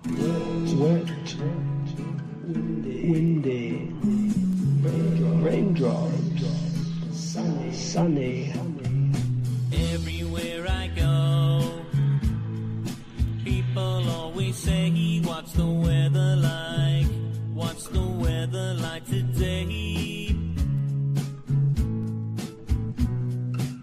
wet, windy, raindrops, sunny. Everywhere I go, people always say, what's the weather like? What's the weather like today?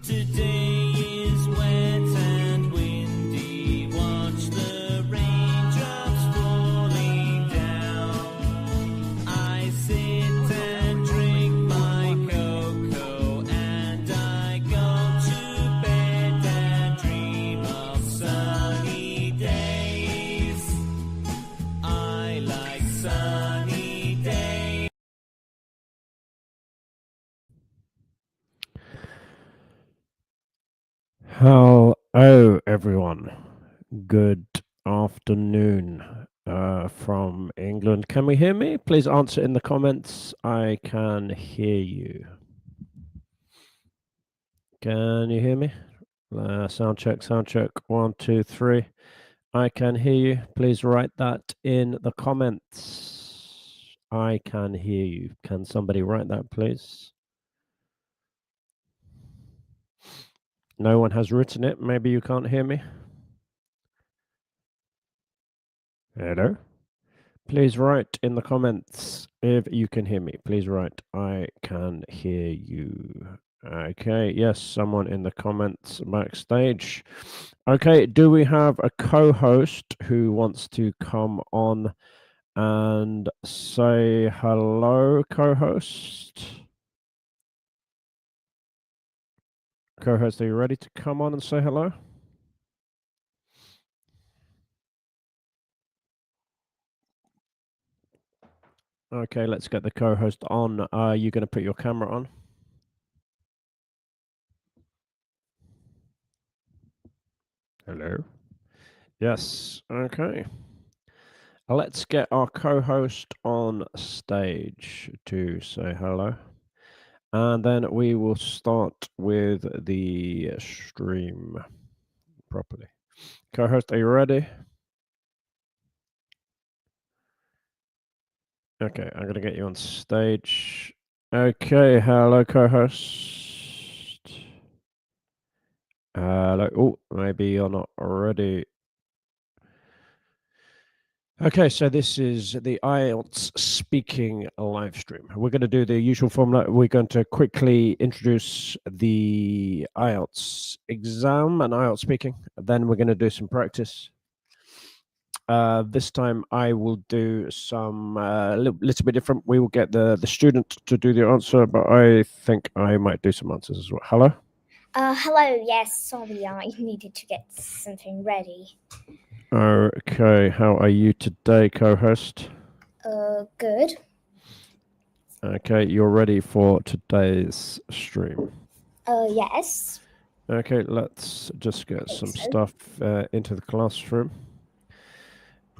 Today is wet and windy. Watch the raindrops falling down. I sit and drink my cocoa and I go to bed and dream of sunny days. I like sunny days. Hello, everyone. Good afternoon from England. Can we hear me? Please answer in the comments. I can hear you. Can you hear me? Sound check, sound check. 1, 2, 3. I can hear you. Please write that in the comments. I can hear you. Can somebody write that, please? No one has written it. Maybe you can't hear me. Hello? Please write in the comments if you can hear me. Please write, I can hear you. Okay, yes, someone in the comments backstage. Okay, do we have a co-host who wants to come on and say hello, co-host? Co-host, are you ready to come on and say hello? Okay, let's get the co-host on. Are you going to put your camera on? Hello? Yes, okay. Let's get our co-host on stage to say hello. And then we will start with the stream properly. Co-host, are you ready? Okay, I'm going to get you on stage. Okay, hello, co-host. Hello. Oh, maybe you're not ready. Okay, so this is the IELTS Speaking live stream. We're going to do the usual formula. We're going to quickly introduce the IELTS exam and IELTS Speaking. Then we're going to do some practice. This time I will do some little bit different. We will get the student to do the answer, but I think I might do some answers as well. Hello? Hello, yes, sorry, I needed to get something ready. Okay, how are you today, co-host? Good. Okay, you're ready for today's stream. Yes. Okay, let's just get some stuff into the classroom.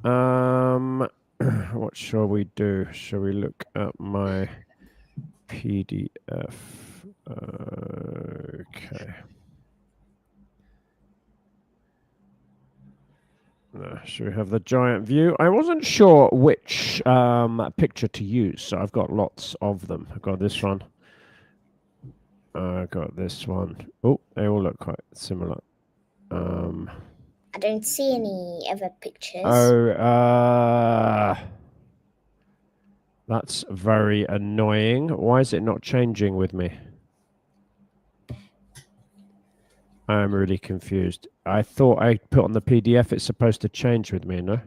What shall we do? Shall we look at my PDF? Okay. Should we have the giant view? I wasn't sure which picture to use, so I've got lots of them. I've got this one. I've got this one. Oh, they all look quite similar. I don't see any other pictures. Oh, that's very annoying. Why is it not changing with me? I'm really confused. I thought I put on the PDF it's supposed to change with me, no?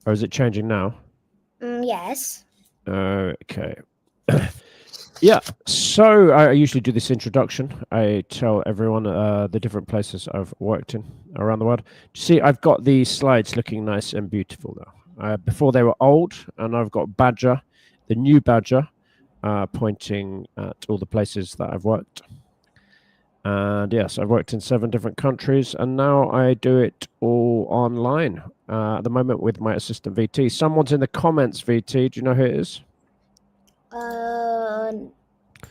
Or is it changing now? Yes. Okay. Yeah, so I usually do this introduction. I tell everyone the different places I've worked in around the world. See, I've got these slides looking nice and beautiful now. Before they were old, and I've got Badger, the new Badger, pointing at all the places that I've worked. And yes, I've worked in 7 different countries, and now I do it all online at the moment with my assistant VT. Someone's in the comments, VT. Do you know who it is? No.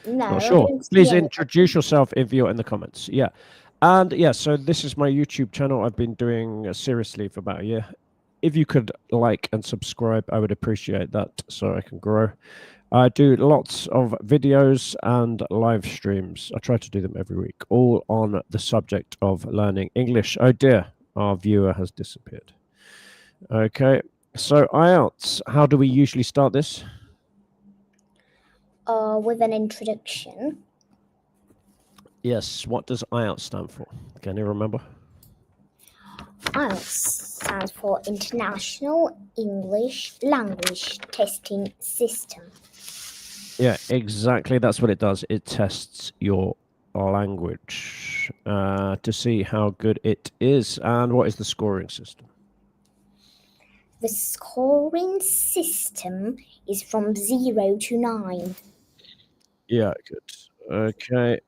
Not sure. Please introduce yourself if you're in the comments. Yeah. And yeah, so this is my YouTube channel. I've been doing seriously for about a year. if you could like and subscribe, I would appreciate that so I can grow. I do lots of videos and live streams. I try to do them every week, all on the subject of learning English. Oh dear, our viewer has disappeared. Okay, so IELTS, how do we usually start this? With an introduction. Yes, what does IELTS stand for? Can you remember? IELTS stands for International English Language Testing System. Yeah, exactly. That's what it does. It tests your language to see how good it is. And what is the scoring system? The scoring system is from 0 to 9. Yeah, good. Okay.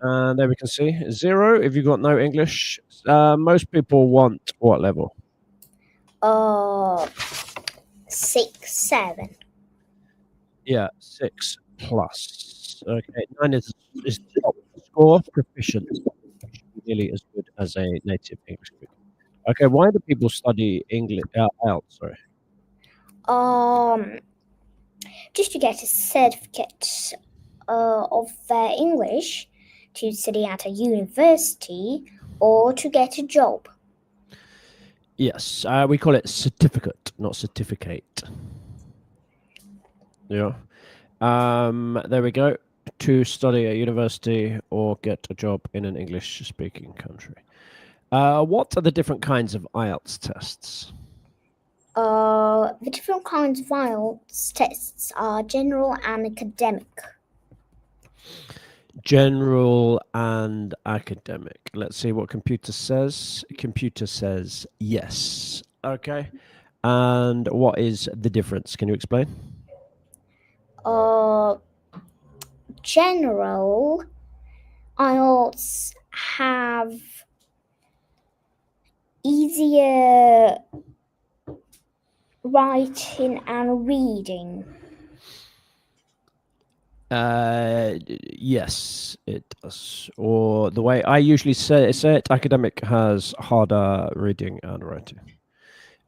And there we can see 0 if you've got no English. Most people want what level? 6, 7. Yeah, 6 plus. Okay, 9 is top score, proficient. Nearly as good as a native English speaker. Okay, why do people study English? IELTS, sorry. Just to get a certificate of their English, to study at a university, or to get a job. Yes, we call it certificate, not certificate. Yeah. There we go. To study at university or get a job in an English-speaking country. What are the different kinds of IELTS tests? The different kinds of IELTS tests are general and academic. General and academic. Let's see what computer says. Computer says yes. Okay. And what is the difference? Can you explain? General IELTS have easier writing and reading. Yes, it does. Or the way I usually say it, academic has harder reading and writing.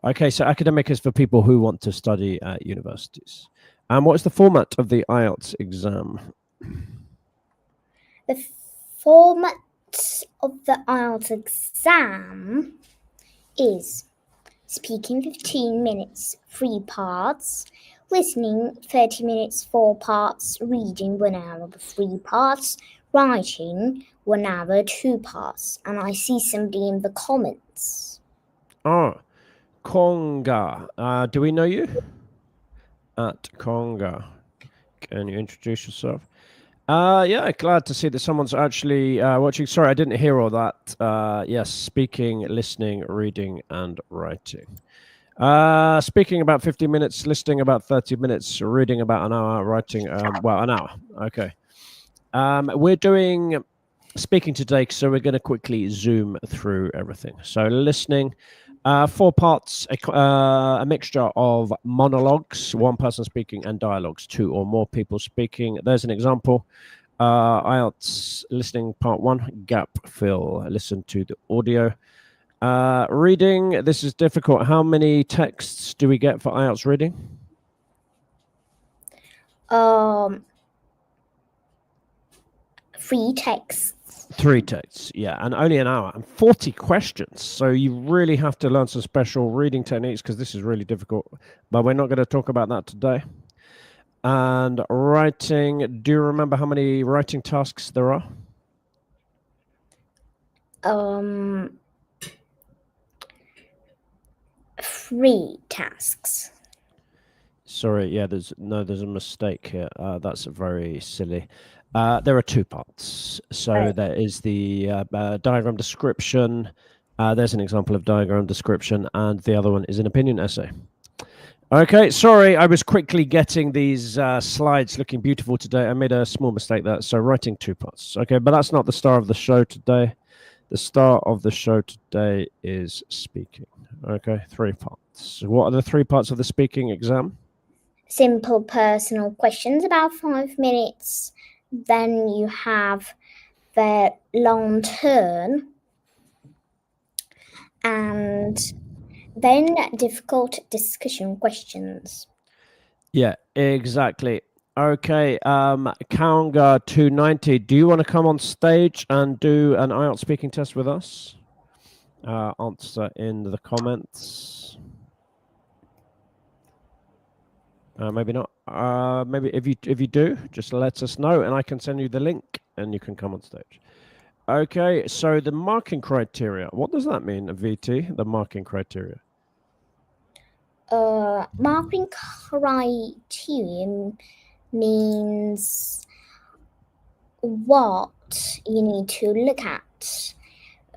Okay, so academic is for people who want to study at universities. And what is the format of the IELTS exam? The format of the IELTS exam is speaking 15 minutes, 3 parts, listening 30 minutes, 4 parts, reading 1 hour, 3 parts, writing 1 hour, 2 parts. And I see somebody in the comments. Oh, Konga. Do we know you? At Konga. Can you introduce yourself? Yeah, glad to see that someone's actually watching. Sorry, I didn't hear all that. Yes, speaking, listening, reading, and writing. Speaking about 50 minutes, listening about 30 minutes, reading about an hour, writing, well, an hour. Okay. We're doing speaking today, so we're going to quickly zoom through everything. So listening, 4 parts, a mixture of monologues, 1 person speaking, and dialogues, 2 or more people speaking. There's an example. IELTS listening part 1, gap fill, listen to the audio. Reading, this is difficult. How many texts do we get for IELTS reading? 3 texts. 3 texts, yeah, and only an hour and 40 questions. So you really have to learn some special reading techniques because this is really difficult. But we're not going to talk about that today. And writing, do you remember how many writing tasks there are? 3 tasks. Sorry, yeah, there's a mistake here. That's very silly. There are 2 parts. So there is the diagram description. There's an example of diagram description, and the other one is an opinion essay. Okay, sorry, I was quickly getting these slides looking beautiful today. I made a small mistake there. So writing 2 parts. Okay, but that's not the star of the show today. The star of the show today is speaking. Okay, 3 parts. What are the 3 parts of the speaking exam? Simple personal questions, about 5 minutes. Then you have the long turn, and Then difficult discussion questions. Yeah, exactly. Okay, Kaunga 290, do you want to come on stage and do an IELTS speaking test with us? Answer in the comments. Maybe not. Maybe if you do, just let us know and I can send you the link and you can come on stage. Okay, so the marking criteria. What does that mean, VT? The marking criteria. Marking criteria means what you need to look at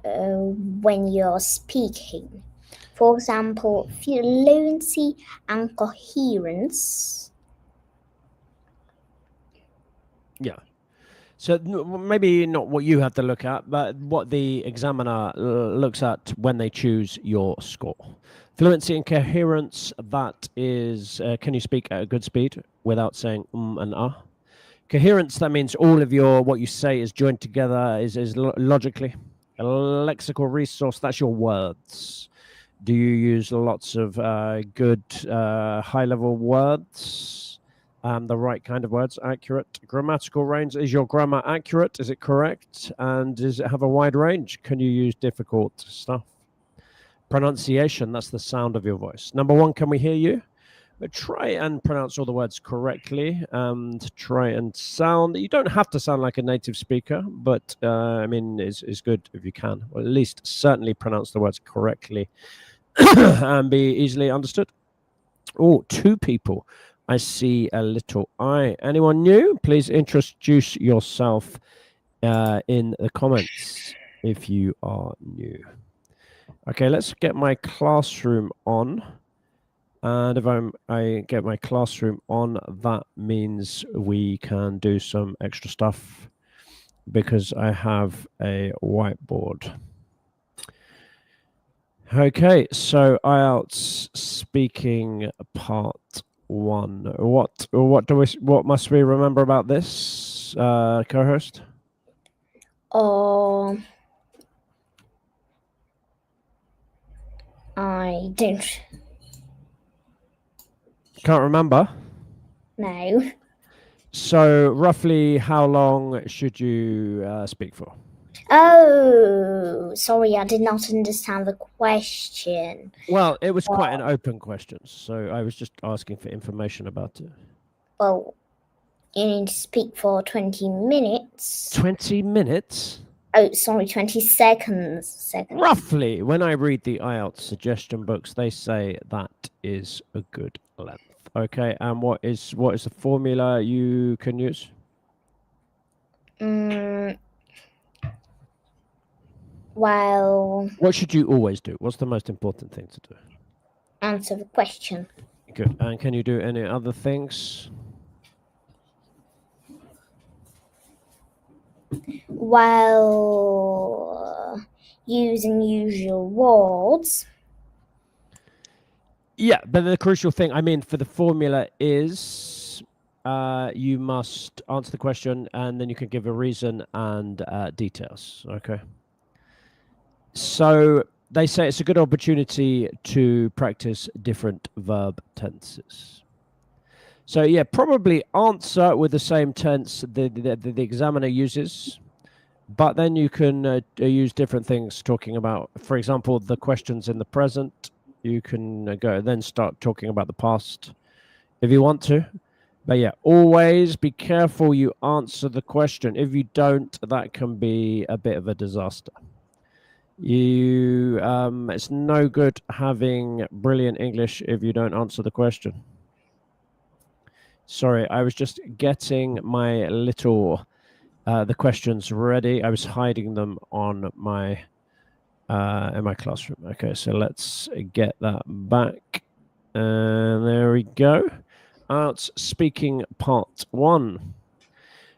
when you're speaking. For example, fluency and coherence. Yeah. So maybe not what you have to look at, but what the examiner looks at when they choose your score. Fluency and coherence, that is, can you speak at a good speed without saying and ah? Coherence, that means all of what you say is joined together, is logically. A lexical resource, that's your words. Do you use lots of good high-level words? The right kind of words, accurate. Grammatical range, is your grammar accurate? Is it correct? And does it have a wide range? Can you use difficult stuff? Pronunciation, that's the sound of your voice. Number one, can we hear you? But try and pronounce all the words correctly and try and sound. You don't have to sound like a native speaker, but I mean, it's good if you can, or at least certainly pronounce the words correctly and be easily understood. Oh, two people. I see a little eye. Anyone new? Please introduce yourself in the comments if you are new. Okay, let's get my classroom on. And if I get my classroom on, that means we can do some extra stuff because I have a whiteboard. Okay, so IELTS speaking part 1. What must we remember about this, co-host? I don't. Can't remember. No. So roughly how long should you speak for? Oh, sorry, I did not understand the question. Well, it was quite an open question, so I was just asking for information about it. Well, you need to speak for 20 minutes. 20 minutes? Oh, sorry, 20 seconds. Roughly, when I read the IELTS suggestion books, they say that is a good length. Okay, and what is the formula you can use? Well, what should you always do? What's the most important thing to do? Answer the question. Good. And can you do any other things? Well, using usual words. Yeah, but the crucial thing, I mean, for the formula is you must answer the question and then you can give a reason and details. Okay. So they say it's a good opportunity to practice different verb tenses. So yeah, probably answer with the same tense the examiner uses, but then you can use different things talking about, for example, the questions in the present. You can go then start talking about the past if you want to. But yeah, always be careful you answer the question. If you don't, that can be a bit of a disaster. It's no good having brilliant English if you don't answer the question. Sorry, I was just getting my little the questions ready. I was hiding them on my in my classroom. Okay, so let's get that back. And there we go. IELTS Speaking Part 1.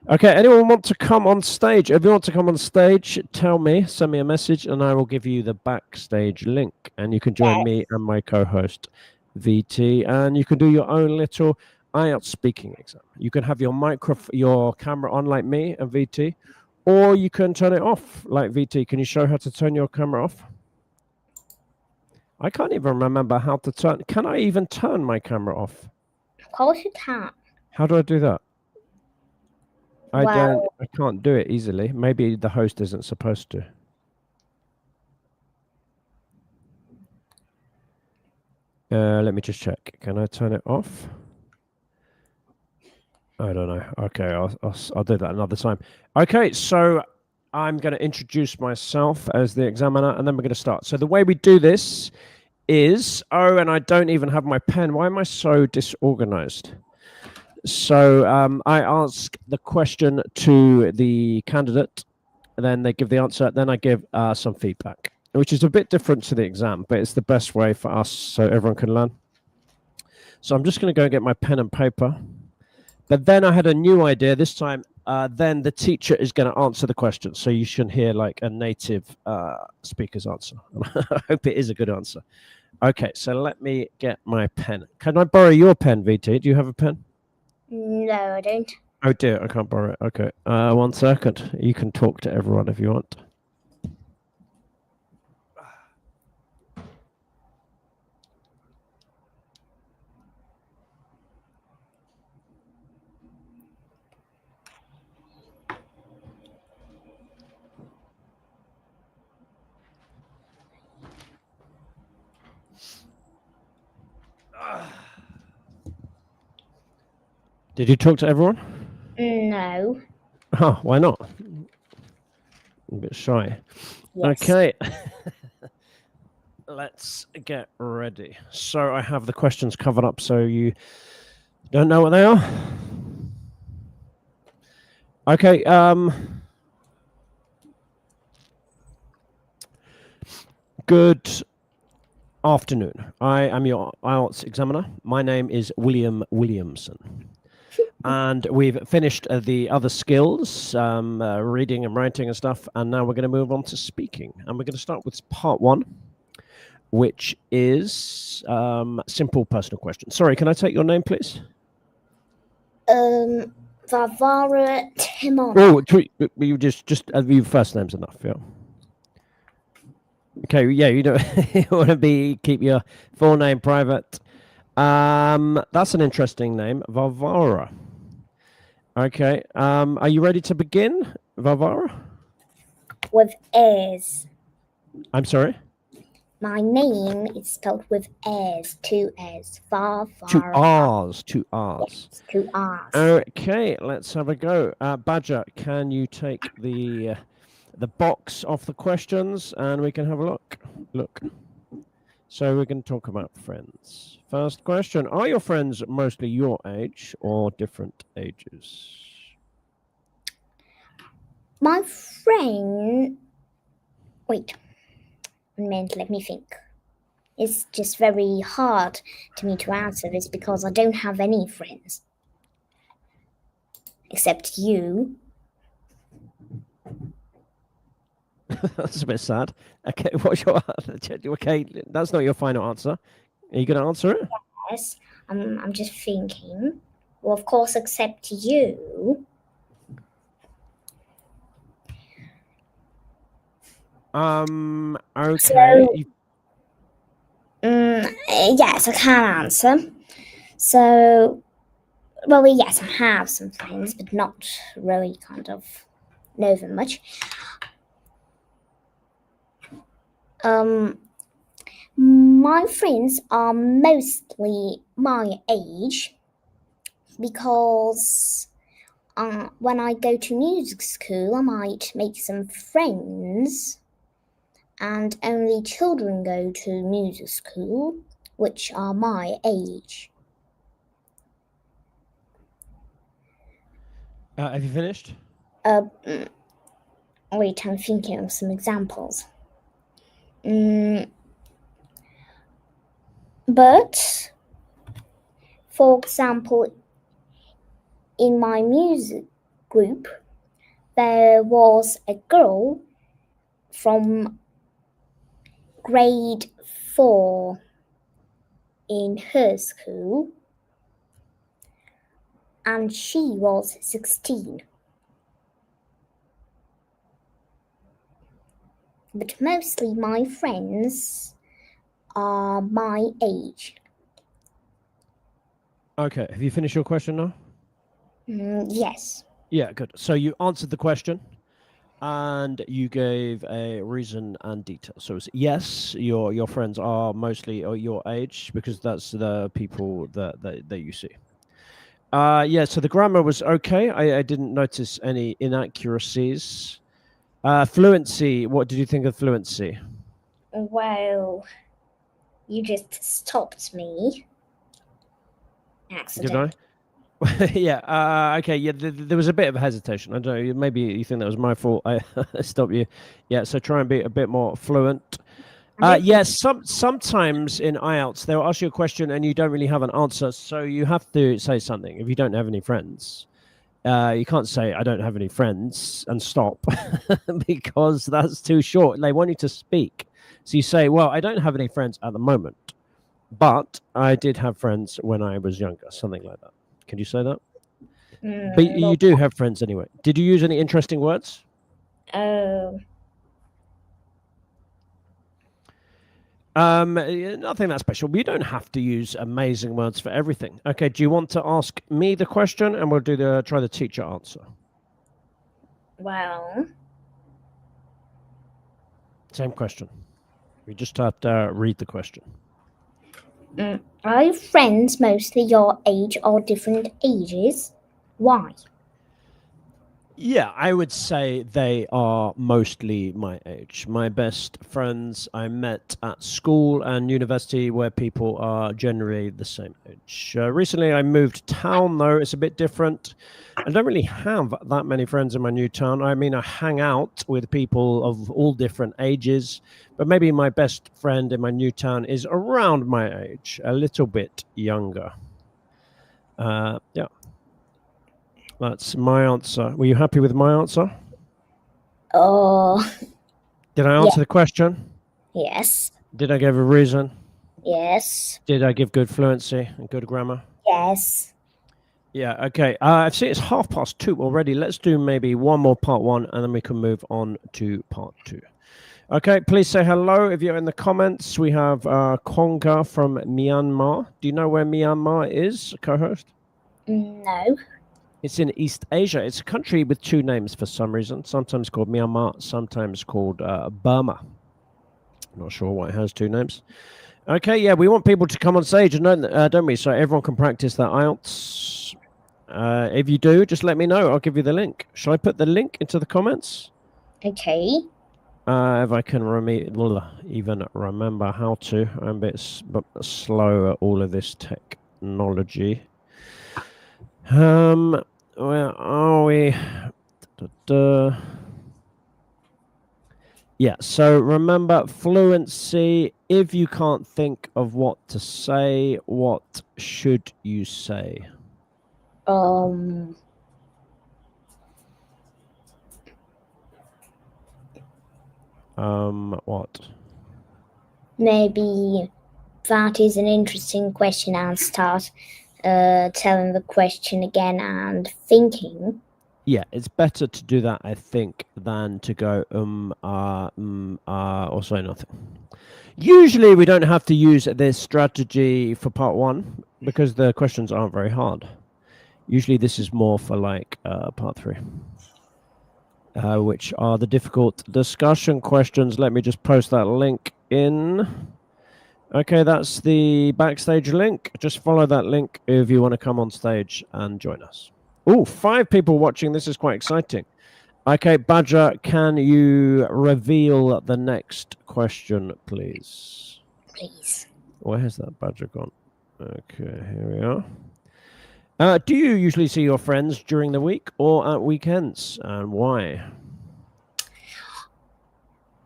Okay, anyone want to come on stage? If you want to come on stage, tell me, send me a message, and I will give you the backstage link. And you can join me and my co-host, VT, and you can do your own little IELTS speaking exam. You can have your camera on like me and VT, or you can turn it off like VT. Can you show how to turn your camera off? I can't even remember how to turn. Can I even turn my camera off? Of course you can. How do I do that? I Well, can't do it easily. Maybe the host isn't supposed to. Let me just check. Can I turn it off? I don't know. Okay, I'll do that another time. Okay, so I'm going to introduce myself as the examiner, and then we're going to start. So the way we do this is, and I don't even have my pen. Why am I so disorganized? So I ask the question to the candidate, and then they give the answer. Then I give some feedback, which is a bit different to the exam, but it's the best way for us so everyone can learn. So I'm just going to go get my pen and paper. But then I had a new idea this time. Then the teacher is going to answer the question. So you should hear like a native speaker's answer. I hope it is a good answer. Okay, so let me get my pen. Can I borrow your pen, VT? Do you have a pen? no, I don't. Oh dear, I can't borrow it. Okay, 1 second. You can talk to everyone if you want. Did you talk to everyone? No. Oh, why not? I'm a bit shy. Yes. Okay. Let's get ready. So I have the questions covered up so you don't know what they are. Okay. Good afternoon. I am your IELTS examiner. My name is William Williamson. And we've finished the other skills, reading and writing and stuff. And now we're going to move on to speaking. And we're going to start with part 1, which is simple personal questions. Sorry, can I take your name, please? Varvara Timon. Oh, you just your first name's enough, yeah. Okay, yeah, you don't you want to keep your full name private. That's an interesting name, Varvara. Okay, are you ready to begin, Varvara? With A's. I'm sorry? My name is spelled with A's, 2 A's. Varvara. 2 R's, 2 R's. Yes, 2 R's. Okay, let's have a go. Badger, can you take the box off the questions and we can have a look. So we're going to talk about friends. First question, are your friends mostly your age or different ages? My friend... Wait. 1 minute, let me think. It's just very hard to me to answer this because I don't have any friends. Except you. That's a bit sad. Okay, what's your... Okay, that's not your final answer. Are you going to answer it? Yes, I'm just thinking. Well, of course, except you. Okay. So, yes, I can answer. So, well, yes, I have some friends, but not really kind of know them much. My friends are mostly my age because when I go to music school, I might make some friends, and only children go to music school, which are my age. Have you finished? Wait, I'm thinking of some examples. But, for example, in my music group, there was a girl from grade 4 in her school, and she was 16. But mostly my friends are my age. Okay, have you finished your question now? Yes. Yeah, good. So you answered the question and you gave a reason and detail. So it's yes, your friends are mostly your age because that's the people that you see. Yeah, so the grammar was okay. I didn't notice any inaccuracies. Fluency, what did you think of fluency? Well, you just stopped me. Did Accident. I? Yeah. Okay. Yeah. There was a bit of hesitation. I don't know. Maybe you think that was my fault. I stopped you. Yeah. So try and be a bit more fluent. Yes. Sometimes in IELTS they'll ask you a question and you don't really have an answer, so you have to say something. If you don't have any friends, you can't say I don't have any friends and stop because that's too short. They want you to speak, so you say, "Well, I don't have any friends at the moment, but I did have friends when I was younger," something like that. Can you say that? But you do have friends anyway. Did you use any interesting words? Nothing that special. We don't have to use amazing words for everything. Okay, do you want to ask me the question and we'll try the teacher answer? Well, Same question. We just have to read the question. are your friends mostly your age or different ages? Why? Yeah, I would say they are mostly my age. My best friends I met at school and university where people are generally the same age. Recently I moved town though, it's a bit different. I don't really have that many friends in my new town. I mean, I hang out with people of all different ages, but maybe my best friend in my new town is around my age, a little bit younger. Yeah. That's my answer. Were you happy with my answer? Oh, Did I answer the question? yes. Did I give a reason? Yes. Did I give good fluency and good grammar? Yes. Yeah, okay. I see it's 2:30 already. Let's do maybe one more part one and then we can move on to part two. Okay, please say hello if you're in the comments. We have Konga from Myanmar. Do you know where Myanmar is, co-host? No. It's in East Asia. It's a country with two names for some reason. Sometimes called Myanmar, sometimes called Burma. Not sure why it has two names. Okay, yeah, we want people to come on stage, don't we? So everyone can practice their IELTS. If you do, just let me know. I'll give you the link. Shall I put the link into the comments? Okay. If I can even remember how to. I'm a bit slow at all of this technology. Where are we? Yeah, so remember fluency. If you can't think of what to say, what should you say? What? Maybe that is an interesting question and start telling the question again and thinking. Yeah, it's better to do that, I think, than to go or say nothing. Usually we don't have to use this strategy for part one because the questions aren't very hard. Usually this is more for like part three, which are the difficult discussion questions. Let me just post that link in. Okay, that's the backstage link. Just follow that link if you want to come on stage and join us. Oh, 5 people watching. This is quite exciting. Okay, Badger, can you reveal the next question, please? Please. Where has that Badger gone? Okay, here we are. Do you usually see your friends during the week or at weekends, and why?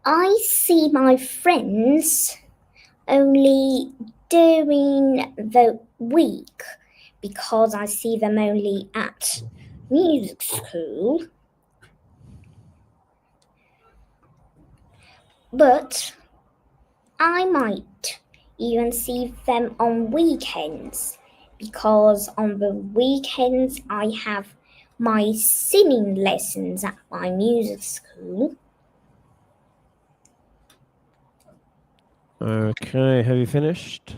I see my friends only during the week because I see them only at music school. But I might even see them on weekends because on the weekends I have my singing lessons at my music school. Okay, have you finished?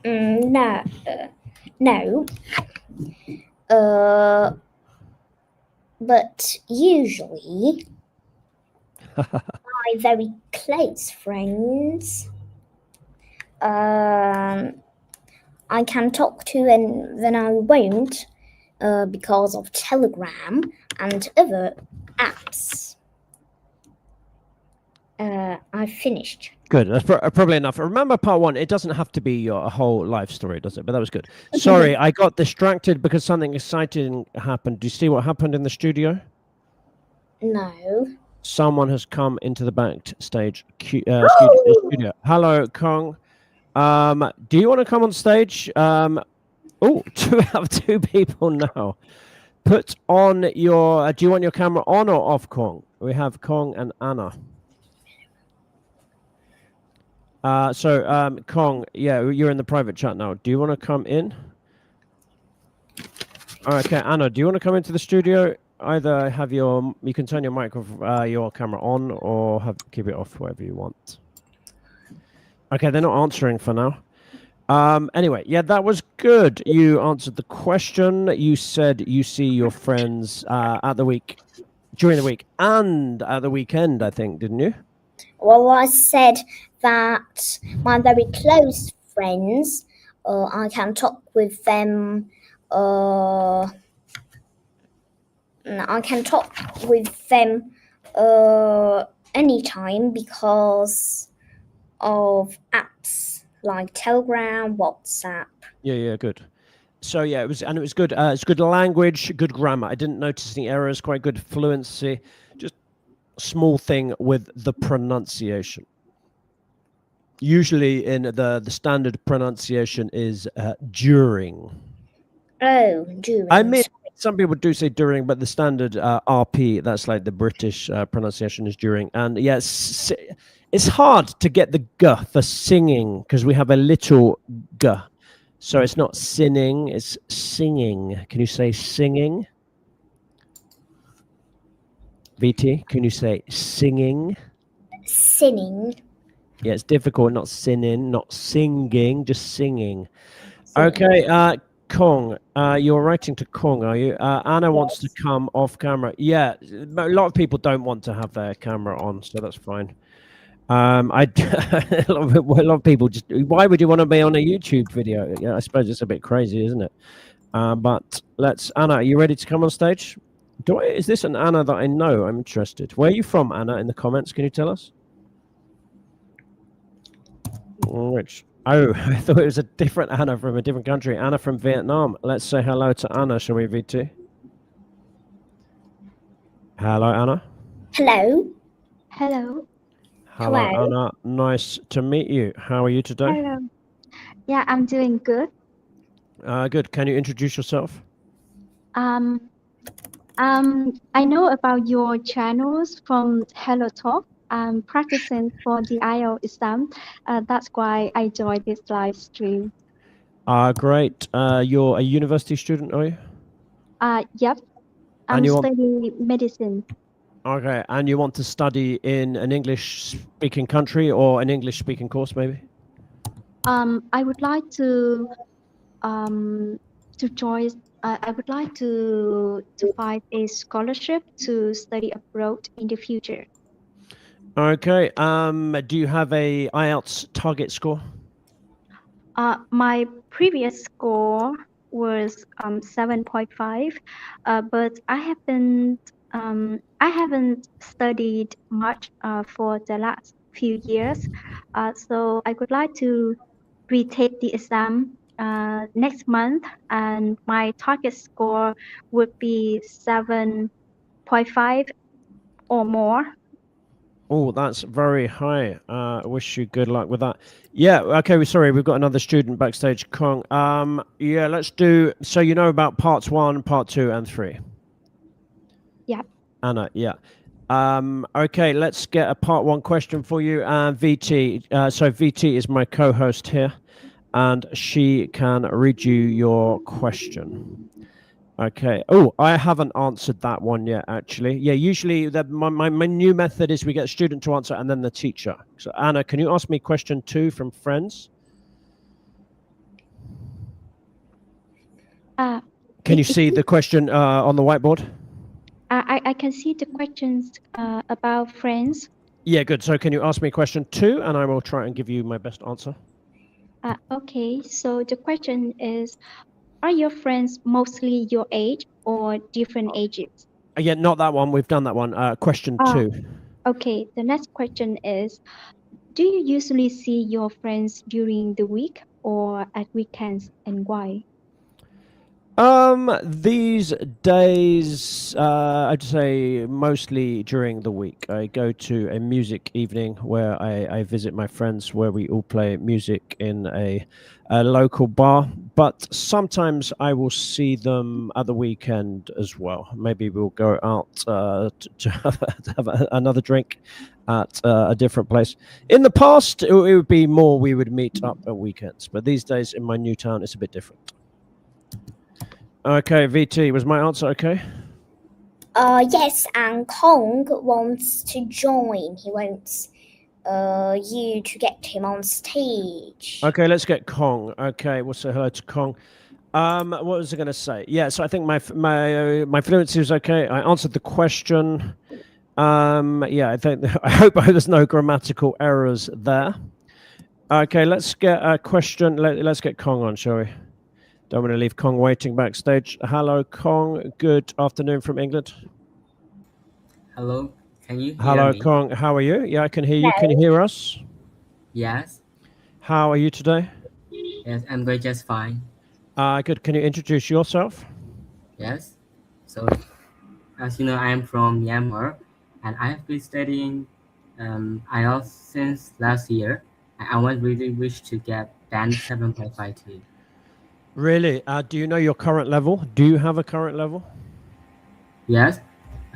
No. No. But usually, my very close friends, I can talk to, and then I won't, because of Telegram and other apps. I finished. Good. That's probably enough. Remember part one, it doesn't have to be your whole life story, does it? But that was good. Sorry, I got distracted because something exciting happened. Do you see what happened in the studio? No. Someone has come into the backstage studio. Hello, Kong. Do you want to come on stage? Oh, we have two people now. Put on your... do you want your camera on or off, Kong? We have Kong and Anna. Kong, yeah, you're in the private chat now. Do you want to come in? Okay, Anna, do you want to come into the studio? Either have you can turn your your camera on, or keep it off, whatever you want. Okay, they're not answering for now. Anyway, yeah, that was good. You answered the question. You said you see your friends during the week and at the weekend, I think, didn't you? Well, I said that my very close friends, I can talk with them. I can talk with them anytime because of apps like Telegram, WhatsApp. Yeah, good. So yeah, it was good. It's good language, good grammar. I didn't notice any errors. Quite good fluency. Just a small thing with the pronunciation. Usually, in the standard pronunciation is during. Oh, during. I mean, some people do say during, but the standard RP, that's like the British pronunciation, is during. And yes, it's hard to get the g for singing because we have a little g. So it's not sinning, it's singing. Can you say singing? VT, can you say singing? Sinning. Yeah, it's difficult, not sinning, not singing, just singing. Okay, Kong, you're writing to Kong, are you? Anna wants to come off camera. Yeah, a lot of people don't want to have their camera on, so that's fine. A lot of people just... Why would you want to be on a YouTube video? Yeah, I suppose it's a bit crazy, isn't it? But Anna, are you ready to come on stage? Is this an Anna that I know? I'm interested. Where are you from, Anna? In the comments, can you tell us? Which... Oh, I thought it was a different Anna from a different country. Anna from Vietnam. Let's say hello to Anna, shall we, VT? Hello, Anna. Hello. Hello. Hello, Anna. Nice to meet you. How are you today? Hello. Yeah, I'm doing good. Good. Can you introduce yourself? I know about your channels from Hello Talk. I'm practicing for the IELTS exam. That's why I joined this live stream. Great. You're a university student, are you? Yep. I'm studying medicine. Okay, and you want to study in an English-speaking country or an English-speaking course, maybe? I would like to join. I would like to find a scholarship to study abroad in the future. Okay. Do you have a IELTS target score? My previous score was 7.5, but I haven't studied much for the last few years, so I would like to retake the exam next month, and my target score would be 7.5 or more. Oh, that's very high. I wish you good luck with that. Yeah, okay, sorry, we've got another student backstage, Kong. Yeah, let's do... So you know about parts 1, part 2, and 3? Yeah. Anna, yeah. Okay, let's get a part 1 question for you. And VT, so VT is my co-host here, and she can read you your question. Okay. Oh, I haven't answered that one yet, actually. Yeah, usually my new method is we get a student to answer and then the teacher. So, Anna, can you ask me question 2 from friends? Can you see the question on the whiteboard? I can see the questions about friends. Yeah, good. So can you ask me question 2 and I will try and give you my best answer. Okay, so the question is, are your friends mostly your age or different ages? Yeah, not that one. We've done that one. Question 2. Okay, the next question is, do you usually see your friends during the week or at weekends, and why? These days, I'd say mostly during the week. I go to a music evening where I visit my friends, where we all play music in a local bar. But sometimes I will see them at the weekend as well. Maybe we'll go out to have another drink at a different place. In the past, it would be more we would meet up at weekends. But these days in my new town, it's a bit different. Okay, VT, was my answer okay? Yes, and Kong wants to join. He wants you to get him on stage. Okay, let's get Kong. Okay, we'll say hello to Kong. What was I going to say? Yeah, so I think my fluency was okay. I answered the question. Yeah, I hope there's no grammatical errors there. Okay, let's get a question. Let's get Kong on, shall we? Don't want to leave Kong waiting backstage. Hello, Kong. Good afternoon from England. Hello, can you hear Hello, me? Kong. How are you? Yeah, I can hear you. Can you hear us? Yes. How are you today? Yes, I'm going just fine. Good. Can you introduce yourself? Yes. So, as you know, I am from Myanmar, and I have been studying IELTS since last year. I really wish to get band 7.52. Really? Do you know your current level? Do you have a current level? Yes.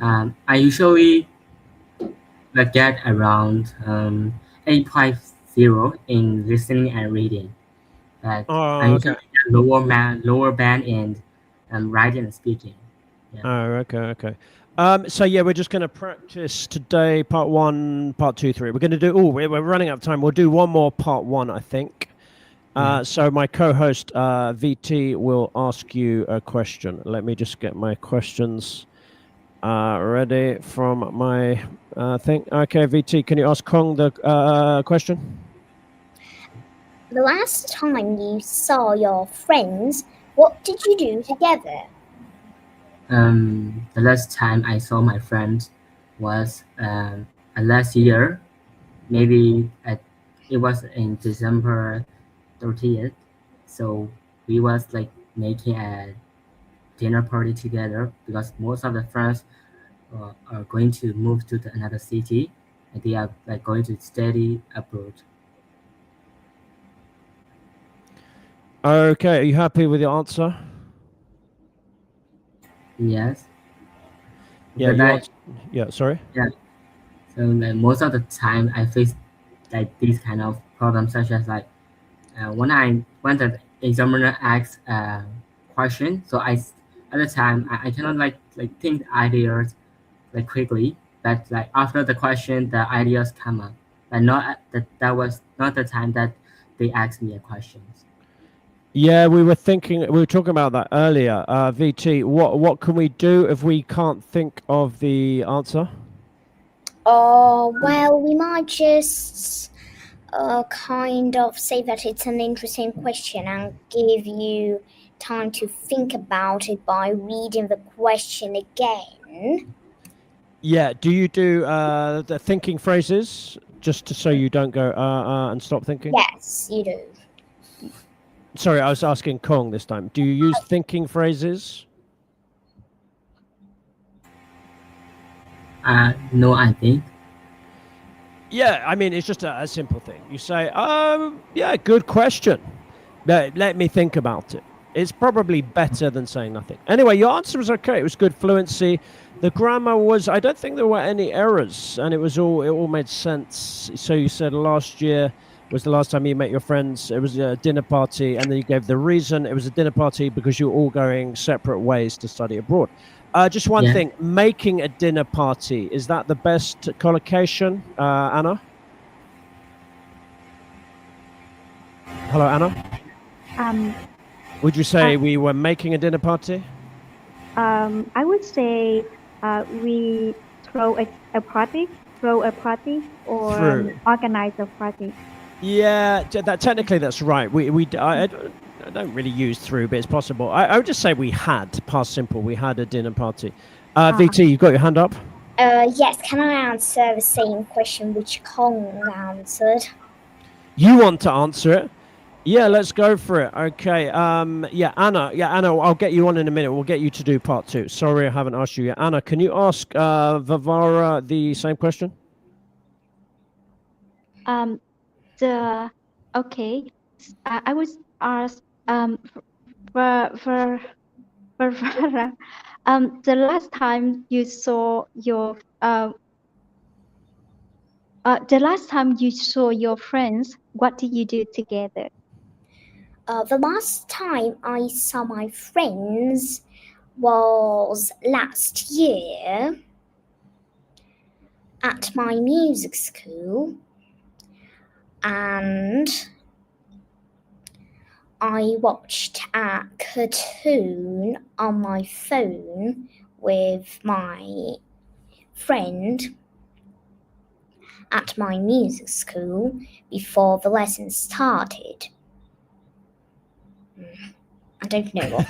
I usually get around 8.0 in listening and reading. But I Oh, okay. usually get lower band in writing and speaking. Yeah. Oh, okay. So yeah, we're just going to practice today, part 1, part 2, 3. We're going to do. Oh, we're running out of time. We'll do one more part 1, I think. So my co-host VT will ask you a question. Let me just get my questions ready from my thing. Okay, VT, can you ask Kong the question? The last time you saw your friends, what did you do together? The last time I saw my friends was last year. Maybe it was in December 30th. So we was like making a dinner party together because most of the friends are going to move to another city, and they are like going to study abroad. Okay, are you happy with your answer? Yes. Yeah, yeah, sorry. Yeah. So like, most of the time I face like these kind of problems, such as like when the examiner asks a question, so at the time I cannot like think ideas like quickly, but like after the question the ideas come up, but not that was not the time that they asked me a questions. Yeah, we were talking about that earlier. VT, what can we do if we can't think of the answer? Well, we might just kind of say that it's an interesting question and give you time to think about it by reading the question again. Yeah, do you do the thinking phrases just so you don't go and stop thinking? Yes, you do. Sorry, I was asking Kong this time. Do you use thinking phrases? No, I think. Yeah, I mean, it's just a simple thing. You say, yeah, good question. Let me think about it. It's probably better than saying nothing. Anyway, your answer was okay. It was good fluency. The grammar was, I don't think there were any errors, and it all made sense. So you said last year was the last time you met your friends? It was a dinner party, and then you gave the reason. It was a dinner party because you were all going separate ways to study abroad. Just one Yeah. thing, making a dinner party, is that the best collocation, Anna? Hello, Anna? Would you say we were making a dinner party? I would say we throw a party, or organize a party. Yeah, technically that's right. I don't really use through, but it's possible. I would just say we had, past simple, we had a dinner party. VT, you've got your hand up? Yes, can I answer the same question which Kong answered? You want to answer it? Yeah, let's go for it. Okay. Yeah, Anna, I'll get you on in a minute. We'll get you to do part 2. Sorry, I haven't asked you yet. Anna, can you ask Vivara the same question? Okay. I was asked for the last time you saw your friends, what did you do together? The last time I saw my friends was last year at my music school, and I watched a cartoon on my phone with my friend at my music school before the lesson started. I don't know what.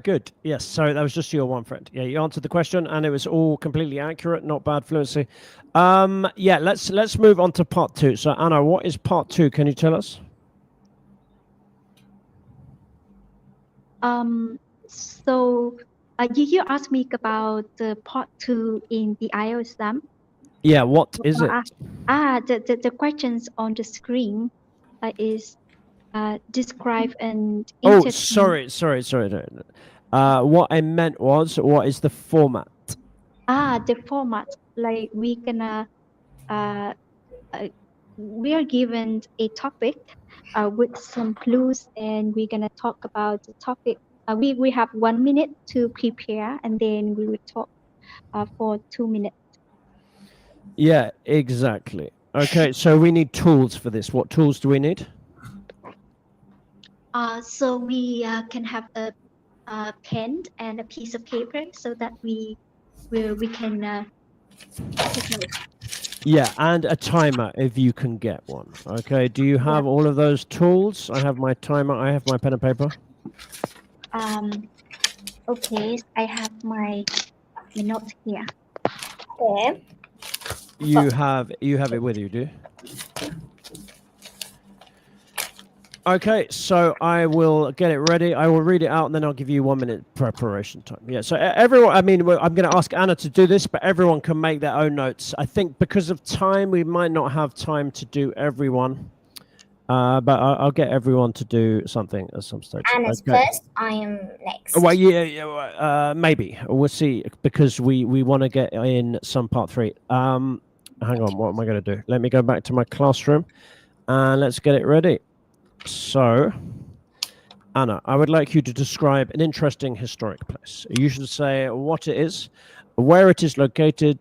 Good. Yes. So that was just your one friend. Yeah, you answered the question, and it was all completely accurate. Not bad fluency. Yeah. Let's move on to part 2. So Anna, what is part 2? Can you tell us? So you asked me about the part 2 in the IELTS exam. Yeah. What is it? The questions on the screen is describe and oh, sorry. What I meant was, what is the format? The format, like we are given a topic with some clues, and we're gonna talk about the topic. We have 1 minute to prepare, and then we will talk for 2 minutes. Yeah, exactly. Okay, so we need tools for this. What tools do we need? So we can have a pen and a piece of paper so that we can take notes. Yeah, and a timer if you can get one. Okay, do you have all of those tools? I have my timer, I have my pen and paper. Okay, I have my notes here. Yeah. You have it with you, do you? Okay, so I will get it ready. I will read it out, and then I'll give you 1 minute preparation time. Yeah, so everyone, I mean, I'm going to ask Anna to do this, but everyone can make their own notes. I think because of time, we might not have time to do everyone, but I'll get everyone to do something at some stage. Anna's first, I am next. Well, yeah, maybe. We'll see, because we want to get in some part 3. Hang on, what am I going to do? Let me go back to my classroom, and let's get it ready. So, Anna, I would like you to describe an interesting historic place. You should say what it is, where it is located,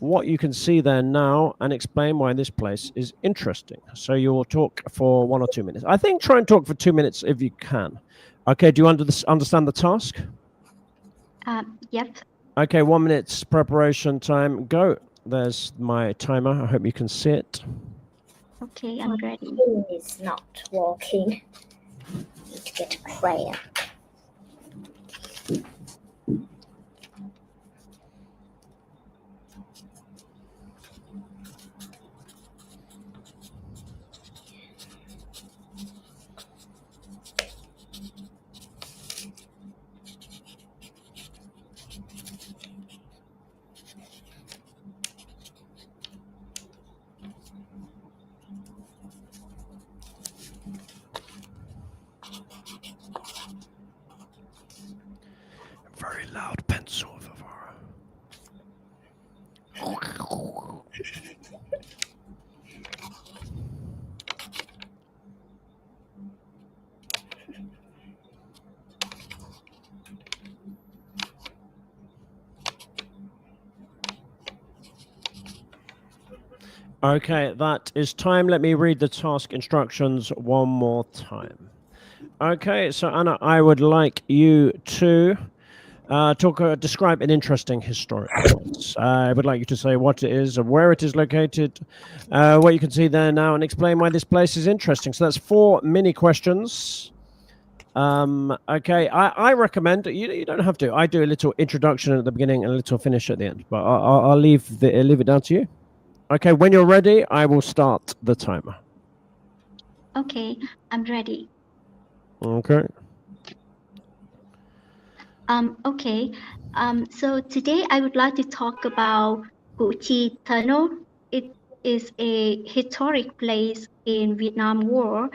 what you can see there now, and explain why this place is interesting. So you will talk for 1 or 2 minutes. I think try and talk for 2 minutes if you can. Okay, do you understand the task? Yep. Okay, 1 minute's preparation time. Go. There's my timer. I hope you can see it. Okay, I'm ready. My phone is not working. I need to get a crayon. Very loud pencil, Vivara. Okay, that is time. Let me read the task instructions one more time. Okay, so Anna, I would like you to describe an interesting historic place. I would like you to say what it is, where it is located, what you can see there now, and explain why this place is interesting. So that's 4 mini questions. Okay, I recommend you don't have to. I do a little introduction at the beginning and a little finish at the end, but I'll leave it down to you. Okay, when you're ready, I will start the timer. Okay, I'm ready. Okay. Okay. So today I would like to talk about Củ Chi Tunnel. It is a historic place in Vietnam War.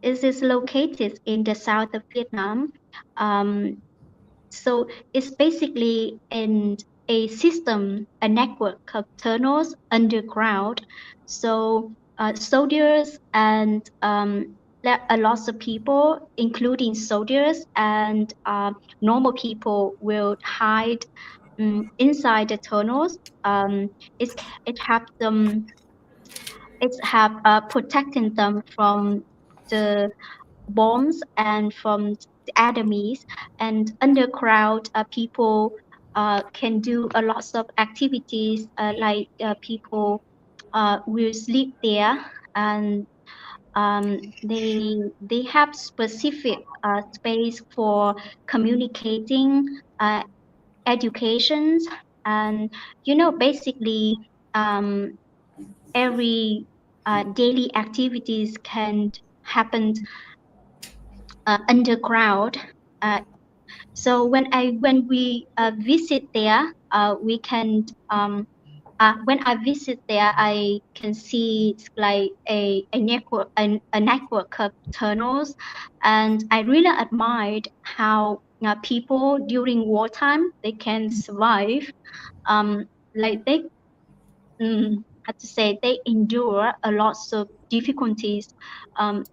It is located in the south of Vietnam. So it's basically a system, a network of tunnels underground. So soldiers and a lot of people, including soldiers and normal people, will hide inside the tunnels. It's it have them. It's have protecting them from the bombs and from the enemies. And underground people can do a lot of activities, like people will sleep there, and they have specific space for communicating, educations, and basically every daily activities can happen underground. So when we visit there, we can when I visit there, I can see like a network of tunnels, and I really admired how people during wartime they can survive. Like they how to say, they endure a lot of difficulties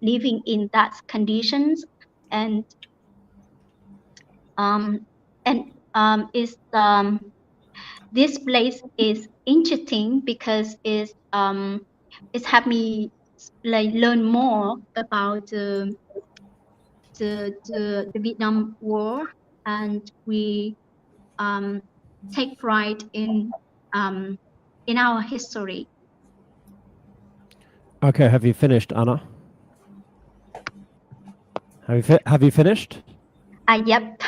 living in that conditions. And is this place is interesting because it's helped me like learn more about the Vietnam War, and we take pride in our history. Okay, have you finished, Anna? Have you finished? Yep.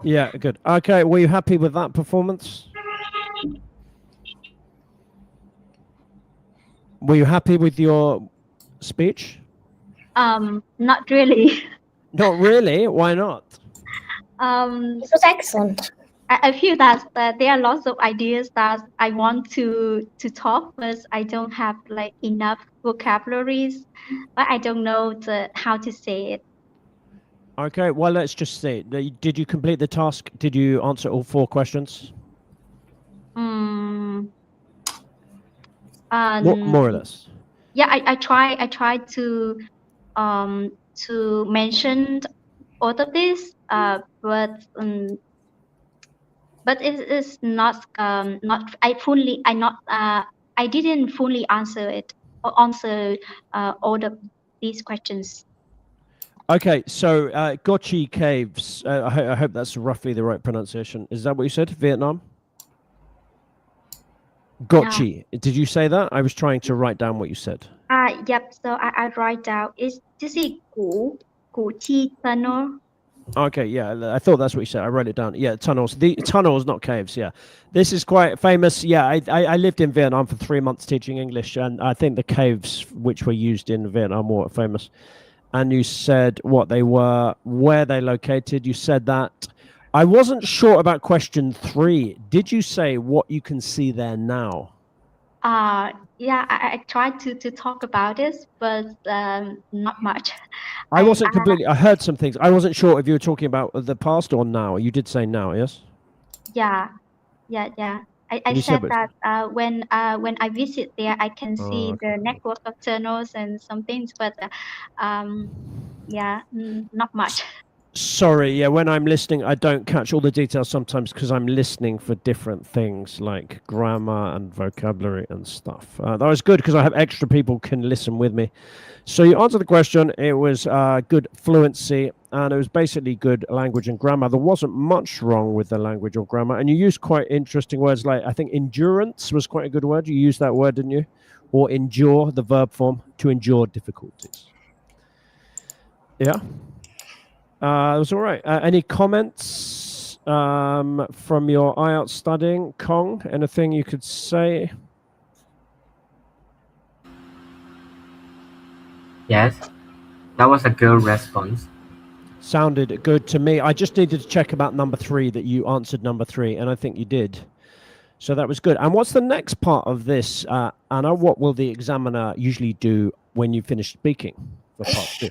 Yeah, good. Okay, were you happy with that performance? Were you happy with your speech? Not really. Not really. Why not? It was excellent. I feel that there are lots of ideas that I want to talk, but I don't have like enough vocabularies, but I don't know how to say it. Okay, well, let's just see. Did you complete the task? Did you answer all 4 questions? More More or less. Yeah, I try to mention all of this, but it is not I didn't fully answer it or answer all of these questions. Okay, so Gochi Caves. I hope that's roughly the right pronunciation. Is that what you said? Vietnam? Gochi. Did you say that? I was trying to write down what you said. Yep. So I write down. Is this is Củ Chi Tunnel? Okay, yeah, I thought that's what you said. I wrote it down. Yeah, tunnels. The tunnels, not caves. Yeah, this is quite famous. Yeah, I lived in Vietnam for 3 months teaching English, and I think the caves which were used in Vietnam were famous. And you said what they were, where they located. You said that. I wasn't sure about question 3. Did you say what you can see there now? Yeah, I tried to talk about this, but not much. I wasn't completely. I heard some things. I wasn't sure if you were talking about the past or now. You did say now, yes? Yeah. I said that when I visit there, I can see the network of tunnels and some things, but yeah, not much. Sorry, yeah, when I'm listening, I don't catch all the details sometimes because I'm listening for different things like grammar and vocabulary and stuff. That was good because I have extra people can listen with me. So you answered the question. It was good fluency, and it was basically good language and grammar. There wasn't much wrong with the language or grammar, and you used quite interesting words like, I think endurance was quite a good word. You used that word, didn't you? Or endure, the verb form, to endure difficulties. Yeah. It was all right. Any comments from your IELTS studying, Kong? Anything you could say? Yes, that was a good response. Sounded good to me. I just needed to check about number 3, that you answered number 3, and I think you did. So that was good. And what's the next part of this, Anna? What will the examiner usually do when you finish speaking for part 2?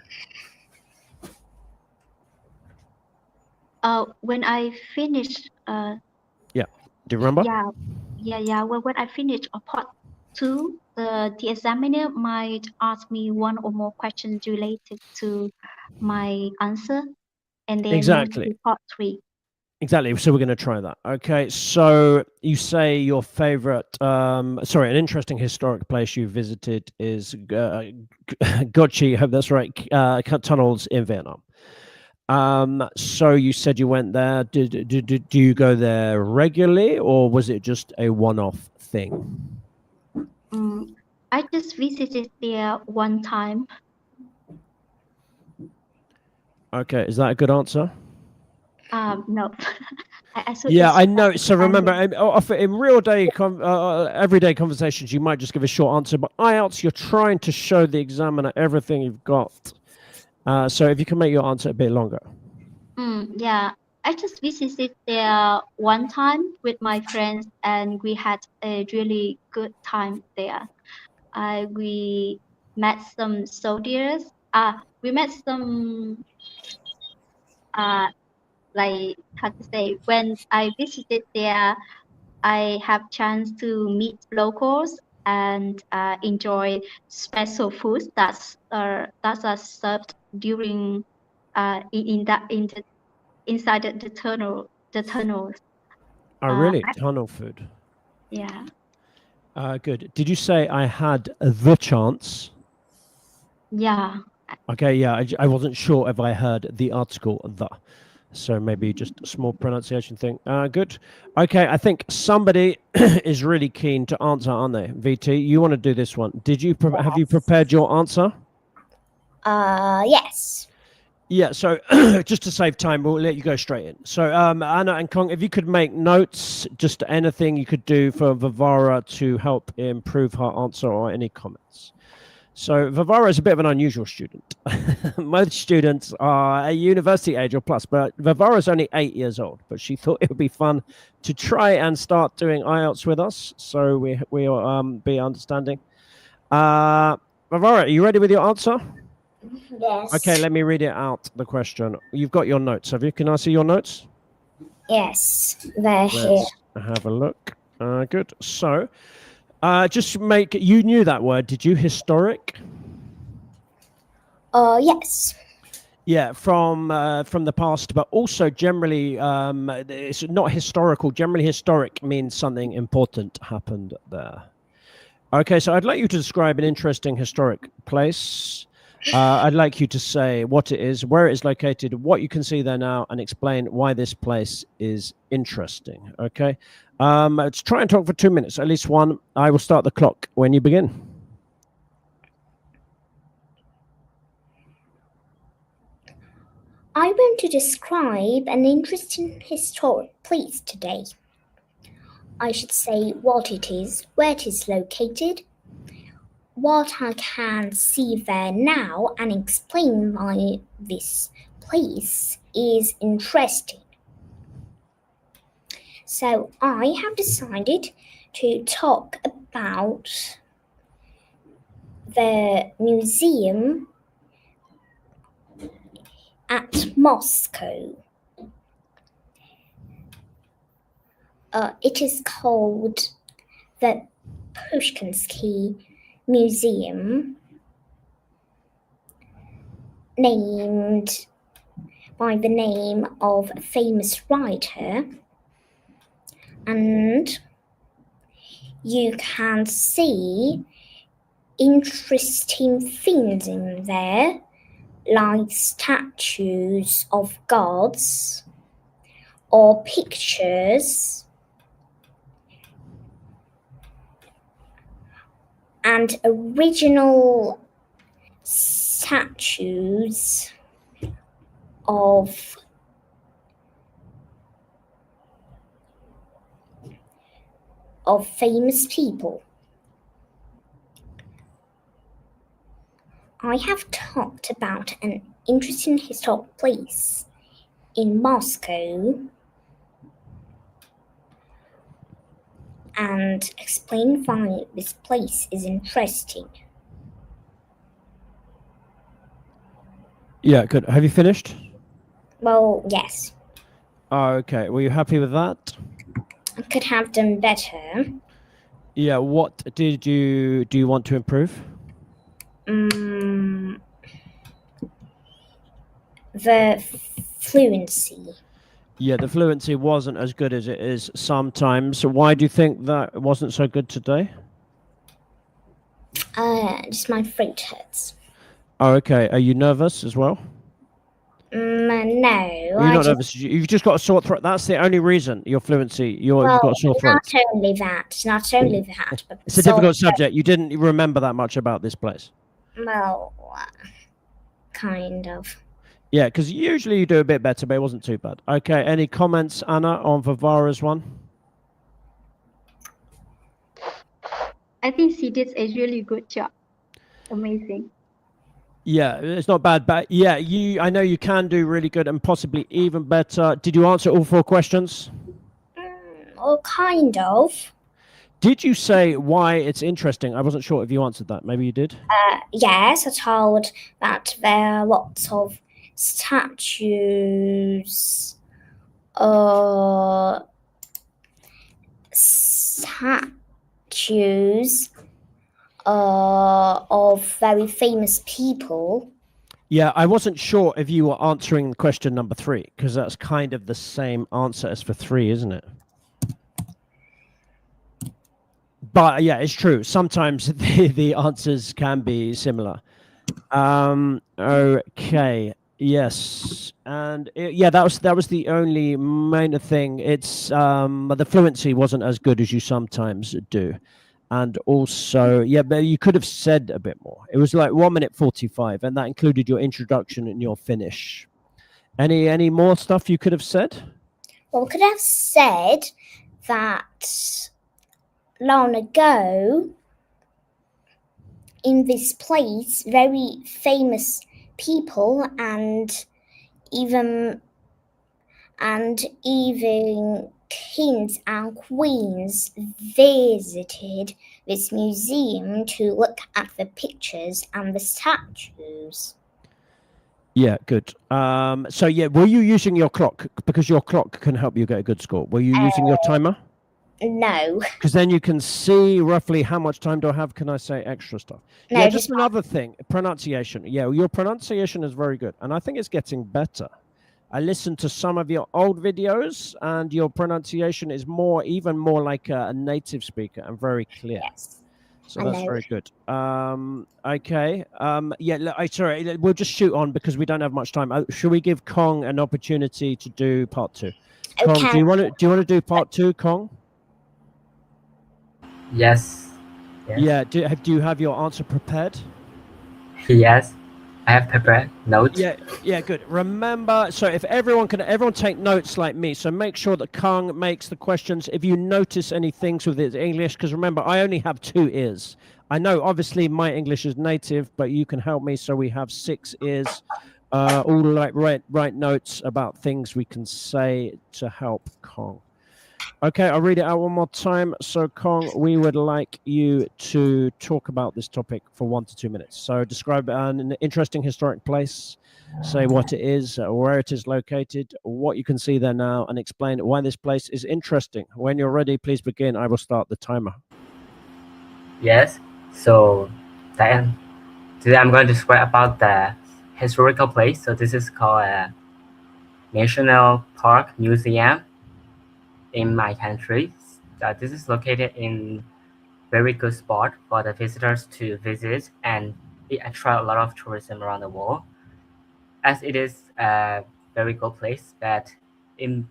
When I finish, Yeah. Do you remember? yeah. When I finish a part 2, the examiner might ask me one or more questions related to my answer, and then move Exactly. to part 3. Exactly. So we're going to try that. Okay. So you say your favorite, an interesting historic place you visited is Gochi. I hope that's right. Tunnels in Vietnam. So you said you went there. Do you go there regularly, or was it just a one-off thing? I just visited there one time. Okay. Is that a good answer? No. Yeah, I know. So remember, understanding. in real day, everyday conversations, you might just give a short answer. But IELTS, you're trying to show the examiner everything you've got. So if you can make your answer a bit longer. Yeah, I just visited there one time with my friends, and we had a really good time there. We met some soldiers. We met some like how to say, when I visited there, I have chance to meet locals and enjoy special foods that are served during inside the tunnels. Oh, really? Tunnel food. Yeah. Good. Did you say I had the chance? Yeah. Okay, yeah, I wasn't sure if I heard the article the. So maybe just a small pronunciation thing. Good. Okay, I think somebody is really keen to answer, aren't they? VT, you want to do this one. Did you have you prepared your answer? Yes. Yeah, so just to save time, we'll let you go straight in. So Anna and Kong, if you could make notes, just anything you could do for Vivara to help improve her answer or any comments. So Vivara is a bit of an unusual student. Most students are a university age or plus, but Vivara is only 8 years old. But she thought it would be fun to try and start doing IELTS with us. So we'll be understanding. Vivara, are you ready with your answer? Yes. Okay, let me read it out, the question. You've got your notes, have you? Can I see your notes? Yes, they're here. Let's have a look. Good. So, you knew that word, did you? Historic? Yes. Yeah, from the past, but also generally, it's not historical. Generally, historic means something important happened there. Okay, so I'd like you to describe an interesting historic place. I'd like you to say what it is, where it is located, what you can see there now, and explain why this place is interesting. Okay, let's try and talk for 2 minutes, at least one. I will start the clock when you begin. I want to describe an interesting historic place today. I should say what it is, where it is located, what I can see there now, and explain why this place is interesting. So I have decided to talk about the museum at Moscow. It is called the Pushkinsky Museum, named by the name of a famous writer, and you can see interesting things in there, like statues of gods or pictures and original statues of famous people. I have talked about an interesting historic place in Moscow and explain why this place is interesting. Yeah, good. Have you finished? Well, yes, Okay. Were you happy with that? I could have done better. Yeah. What do you want to improve? The fluency. Yeah, the fluency wasn't as good as it is sometimes. Why do you think that wasn't so good today? Just my throat hurts. Oh, okay. Are you nervous as well? No, You're not nervous. You've just got a sore throat. That's the only reason your fluency. You've got a sore throat. Not only that, but It's a difficult subject. You didn't remember that much about this place. Well, kind of. Yeah, because usually you do a bit better, but it wasn't too bad. Okay. Any comments, Anna, on Varvara's one? I think she did a really good job. Amazing. Yeah, it's not bad, but yeah, I know you can do really good and possibly even better. Did you answer all 4 questions? Well, kind of. Did you say why it's interesting? I wasn't sure if you answered that. Maybe you did. Yes, I told that there are lots of statues. Of very famous people. Yeah, I wasn't sure if you were answering question number 3, because that's kind of the same answer as for 3, isn't it? But yeah, it's true. Sometimes the answers can be similar. Okay. Yes. And yeah, that was the only main thing. It's the fluency wasn't as good as you sometimes do. And also, yeah, but you could have said a bit more. It was like 1 minute 45, and that included your introduction and your finish. Any more stuff you could have said? Well, we could have said that long ago, in this place, very famous people and even kings and queens visited this museum to look at the pictures and the statues. Yeah, good. So yeah, were you using your clock? Because your clock can help you get a good score. Were you using your timer? No. Because then you can see roughly how much time do I have. Can I say extra stuff? No, yeah, just another thing. Pronunciation. Yeah, your pronunciation is very good. And I think it's getting better. I listened to some of your old videos, and your pronunciation is even more like a native speaker and very clear. Yes. So that's very good. Okay. Yeah, sorry, we'll just shoot on because we don't have much time. Should we give Kong an opportunity to do part 2? Okay. Kong, do you want to do part 2, Kong? Yes. Yeah. Do you have your answer prepared? Yes. I have prepared notes. Yeah, good. Remember, so if everyone take notes like me, so make sure that Kong makes the questions. If you notice any things with his English, because remember, I only have 2 ears. I know, obviously, my English is native, but you can help me, so we have 6 ears. All like write notes about things we can say to help Kong. Okay, I'll read it out one more time. So, Kong, we would like you to talk about this topic for 1 to 2 minutes. So, describe an interesting historic place, say what it is, where it is located, what you can see there now, and explain why this place is interesting. When you're ready, please begin. I will start the timer. Yes. So, today I'm going to describe about the historical place. So, this is called National Park Museum in my country. This is located in very good spot for the visitors to visit, and it attracts a lot of tourism around the world. As it is a very good place that it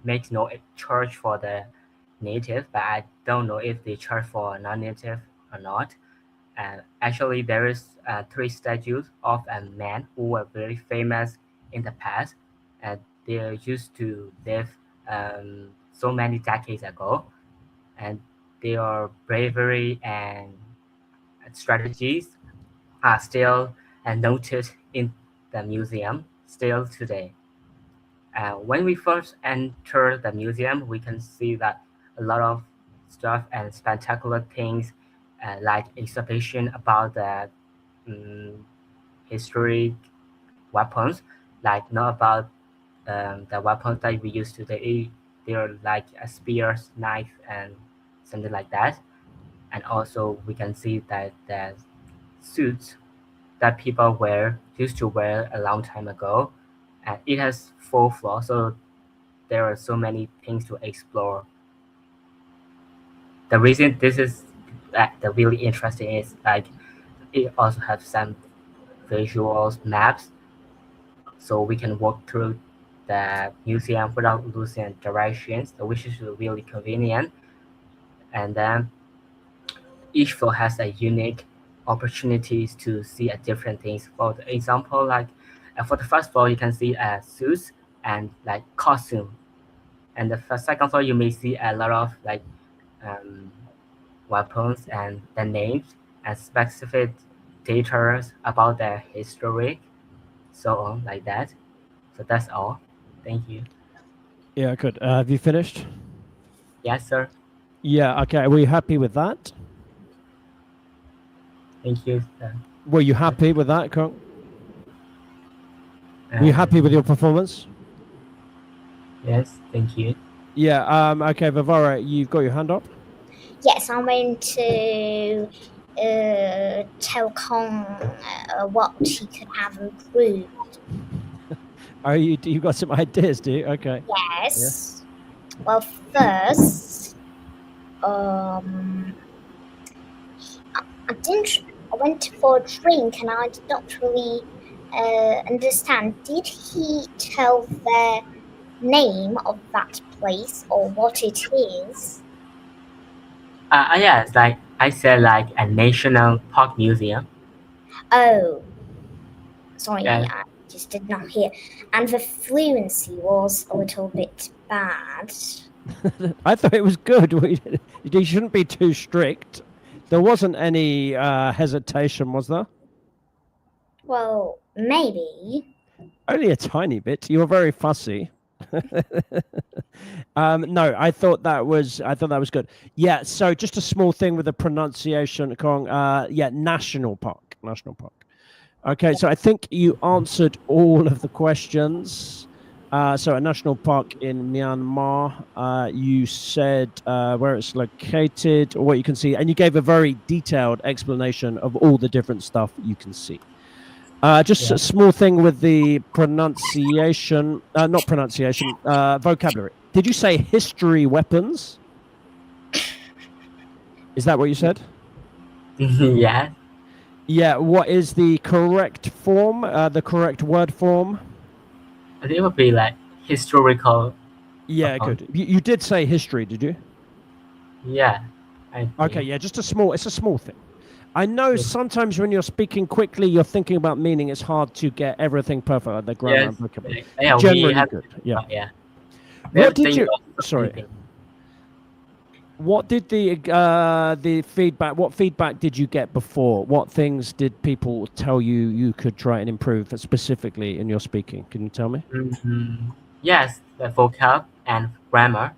makes no charge for the native, but I don't know if they charge for non-native or not. Actually, there is 3 statues of a man who were very famous in the past, and they used to live so many decades ago, and their bravery and strategies are still noted in the museum still today. When we first enter the museum, we can see that a lot of stuff and spectacular things, like exhibition about the historic weapons, like not about the weapons that we use today. They're like a spears, knife, and something like that. And also we can see that the suits that people used to wear a long time ago, and it has 4 floors, so there are so many things to explore. The reason this is the really interesting is like it also has some visuals maps, so we can walk through the museum without losing directions, which is really convenient. And then each floor has a unique opportunities to see different things. For the example, like for the first floor, you can see suits and like costume, and the second floor you may see a lot of like um, weapons and the names and specific data about their history, so on like that. So that's all. Thank you. Yeah, good. Have you finished? Yes, sir. Yeah, okay. Were you happy with that? Thank you, sir. Were you happy with that, Kong? Were you happy with your performance? Yes, thank you. Yeah, okay, Vivara, you've got your hand up? Yes, I'm going to tell Kong what he could have improved. You got some ideas, do you? Okay. Yes. Yeah. Well, first, I went for a drink and I did not really understand. Did he tell the name of that place or what it is? Yes, like I said, like a national park museum. Oh, sorry, Yeah. I just did not hear. And the fluency was a little bit bad. I thought it was good. You shouldn't be too strict. There wasn't any hesitation, was there? Well, maybe. Only a tiny bit. You were very fussy. No, I thought that was good. Yeah, so just a small thing with the pronunciation, Kong. Yeah, national park. Okay, so I think you answered all of the questions. So a national park in Myanmar, you said where it's located or what you can see, and you gave a very detailed explanation of all the different stuff you can see. Just a small thing with the pronunciation, vocabulary. Did you say history weapons? Is that what you said? Yeah. Yeah, what is the correct form, the correct word form? I think it would be like historical. Yeah, good. You did say history, did you? Yeah. Okay, yeah, it's a small thing. I know sometimes when you're speaking quickly, you're thinking about meaning. It's hard to get everything perfect, like the grammar and vocabulary. Yeah, generally good. Yeah. What did you? Sorry. What did the feedback? What feedback did you get before? What things did people tell you could try and improve specifically in your speaking? Can you tell me? Yes, the vocab and grammar.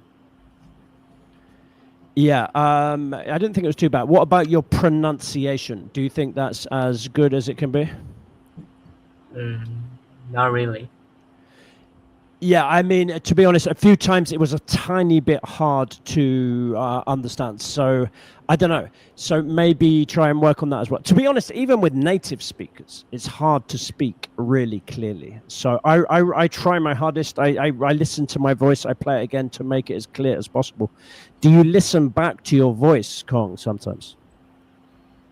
Yeah, I didn't think it was too bad. What about your pronunciation? Do you think that's as good as it can be? Not really. Yeah, I mean, to be honest, a few times it was a tiny bit hard to understand. So I don't know. So maybe try and work on that as well. To be honest, even with native speakers, it's hard to speak really clearly. So I try my hardest. I listen to my voice. I play it again to make it as clear as possible. Do you listen back to your voice, Kong, sometimes?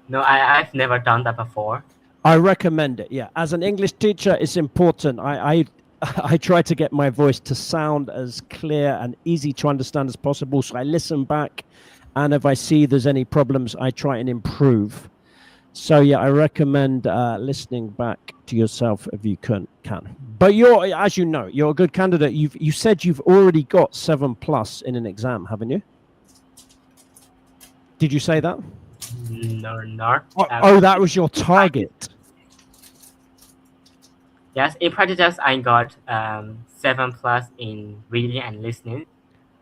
No, I've never done that before. I recommend it. Yeah, as an English teacher, it's important. I try to get my voice to sound as clear and easy to understand as possible. So I listen back, and if I see there's any problems, I try and improve. So yeah, I recommend listening back to yourself if you can. But you're, as you know, you're a good candidate. You said you've already got 7+ in an exam, haven't you? Did you say that? No, not. Oh, that was your target. Yes, in practice I got 7+ in reading and listening,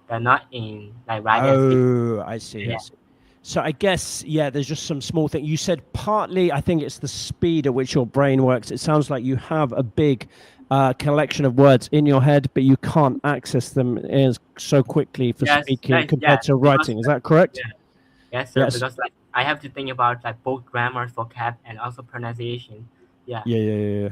but not in like writing and speaking. Oh, I see. Yeah. I see. So I guess, yeah, there's just some small thing. You said partly, I think it's the speed at which your brain works. It sounds like you have a big collection of words in your head, but you can't access them so quickly for Yes, speaking compared to writing. Is that correct? Yeah. Yes, sir. Yes. Because like I have to think about like both grammar, vocab, and also pronunciation. Yeah. Yeah.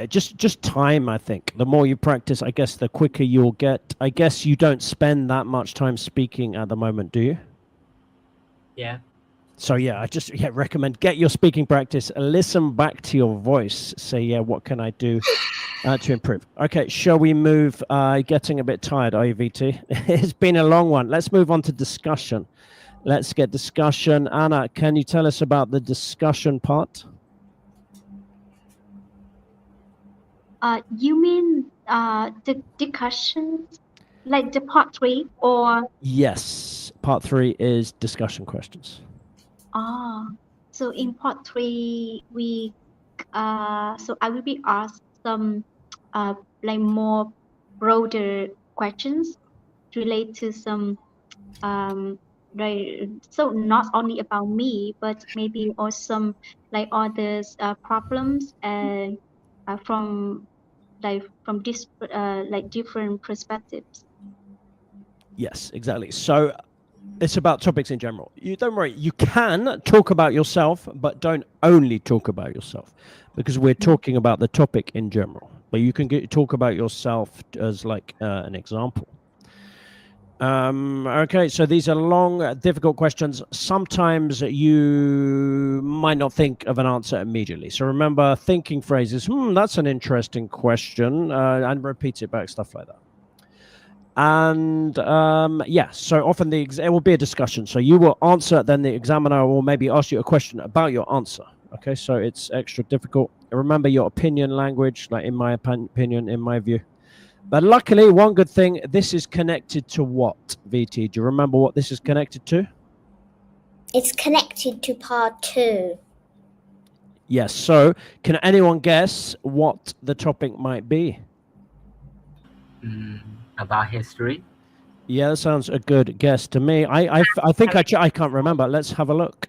Just time, I think. The more you practice, I guess, the quicker you'll get. I guess you don't spend that much time speaking at the moment, do you? Yeah. So yeah, I just recommend get your speaking practice, listen back to your voice, say, yeah, what can I do to improve? Okay, shall we move? Getting a bit tired, are you, VT? It's been a long one. Let's move on to discussion. Let's get discussion. Anna, can you tell us about the discussion part? You mean the discussions, like the part 3, or? Yes, part 3 is discussion questions. So in part 3, we so I will be asked some like more broader questions related to some like, so not only about me, but maybe also some like others problems and from this like different perspectives. Yes, exactly. So it's about topics in general. You don't worry. You can talk about yourself, but don't only talk about yourself, because we're talking about the topic in general. But you can talk about yourself as like an example. Okay, so these are long, difficult questions. Sometimes you might not think of an answer immediately. So remember thinking phrases. That's an interesting question, and repeat it back, stuff like that. And yeah, so often it will be a discussion. So you will answer, then the examiner will maybe ask you a question about your answer. Okay, so it's extra difficult. Remember your opinion language, like in my opinion, in my view. But luckily, one good thing, this is connected to what, VT? Do you remember what this is connected to? It's connected to part 2. Yes, so can anyone guess what the topic might be? About history. Yeah, that sounds a good guess to me. I think I can't remember. Let's have a look.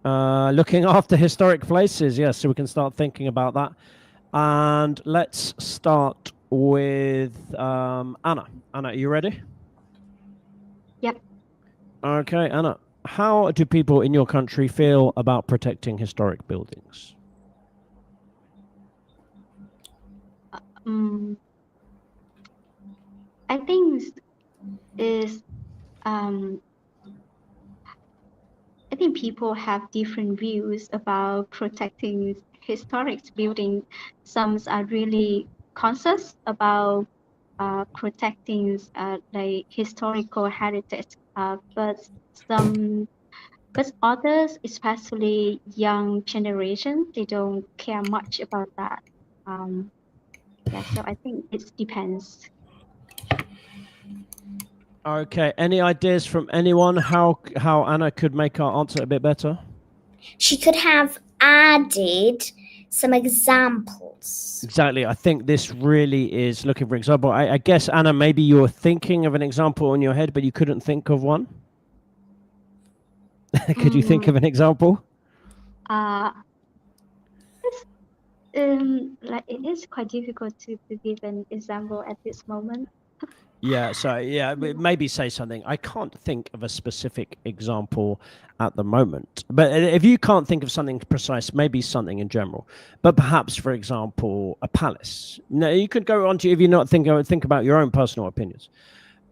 Looking after historic places. Yes, so we can start thinking about that. And let's start with Anna. Anna, are you ready? Yep. Okay, Anna. How do people in your country feel about protecting historic buildings? I think is I think people have different views about protecting historic buildings. Some are really conscious about protecting like historical heritage, but others, especially young generation, they don't care much about that. Yeah, so I think it depends. Okay, any ideas from anyone how Anna could make our answer a bit better? She could have added some examples. Exactly. I think this really is looking for example. I guess, Anna, maybe you were thinking of an example in your head, but you couldn't think of one. Could you think of an example? Like it is quite difficult to give an example at this moment. Yeah, so yeah, maybe say something. I can't think of a specific example at the moment, but if you can't think of something precise, maybe something in general. But perhaps, for example, a palace. No, you could go on to, if you're not think about your own personal opinions.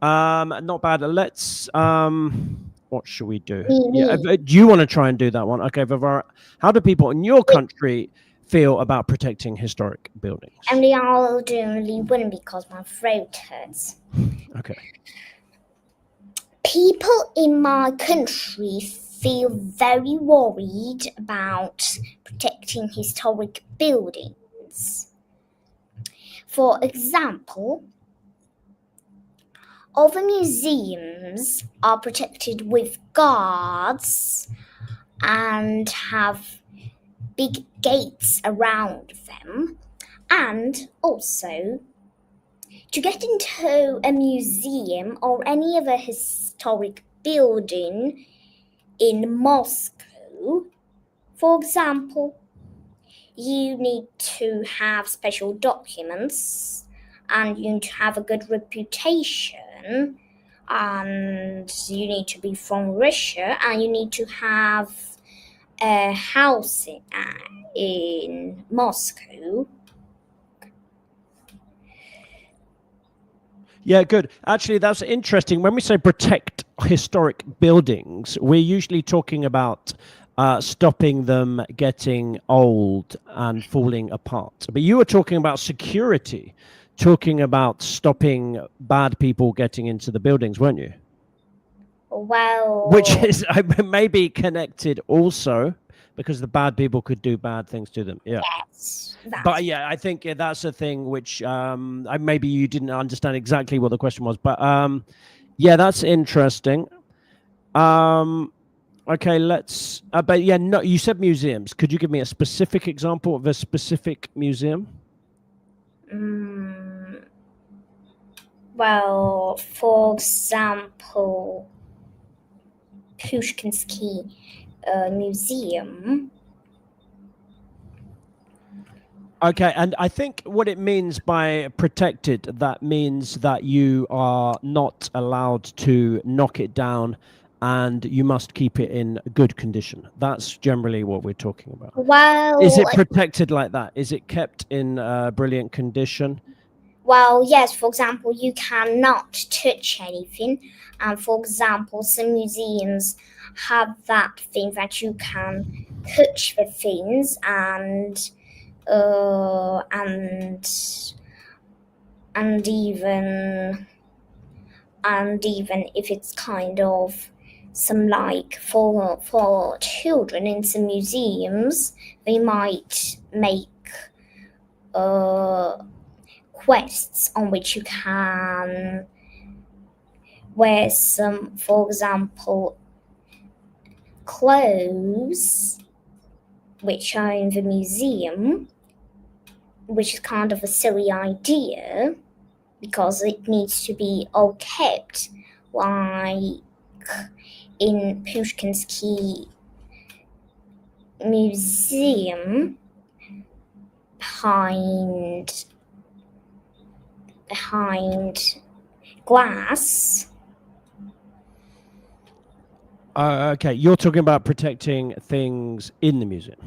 Not bad. Let's what should we do? Yeah, do you want to try and do that one? Okay, Vivara, how do people in your country feel about protecting historic buildings? Only I'll do only one because my throat hurts. Okay. People in my country feel very worried about protecting historic buildings. For example, other museums are protected with guards and have big gates around them, and also to get into a museum or any other historic building in Moscow, for example, you need to have special documents and you need to have a good reputation and you need to be from Russia and you need to have a house in Moscow. Yeah, good. Actually, that's interesting. When we say protect historic buildings, we're usually talking about stopping them getting old and falling apart. But you were talking about security, talking about stopping bad people getting into the buildings, weren't you? Well, which is maybe connected also, because the bad people could do bad things to them. Yeah. yes, But yeah, I think that's a thing which maybe you didn't understand exactly what the question was, but yeah, that's interesting. Okay, let's. But yeah, no, you said museums. Could you give me a specific example of a specific museum? Well, for example, Pushkinsky Museum. Okay, and I think what it means by protected, that means that you are not allowed to knock it down and you must keep it in good condition. That's generally what we're talking about. Well, is it protected like that? Is it kept in brilliant condition? Well, yes, for example, you cannot touch anything. And for example, some museums have that thing that you can touch the things and even if it's kind of some like for children in some museums, they might make quests on which you can wear some, for example, clothes which are in the museum, which is kind of a silly idea because it needs to be all kept, like in Pushkinsky Museum behind glass. Okay, you're talking about protecting things in the museum.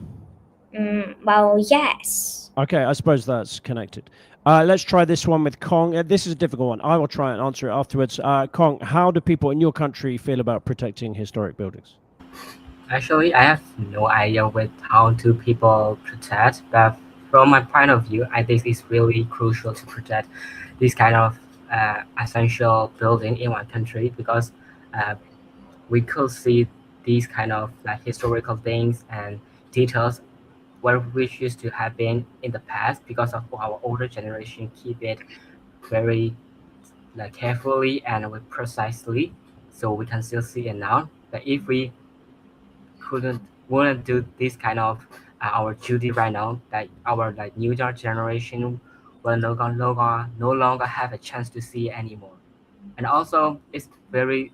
Well, yes. Okay, I suppose that's connected. Let's try this one with Kong. This is a difficult one. I will try and answer it afterwards. Kong, how do people in your country feel about protecting historic buildings? Actually, I have no idea with how do people protect, but from my point of view, I think it's really crucial to protect this kind of essential building in one country because we could see these kind of like historical things and details which used to have been in the past because of our older generation keep it very like carefully and with precisely, so we can still see it now. But if we wouldn't do this kind of our duty right now, that our like new generation will no longer have a chance to see it anymore. And also, it's very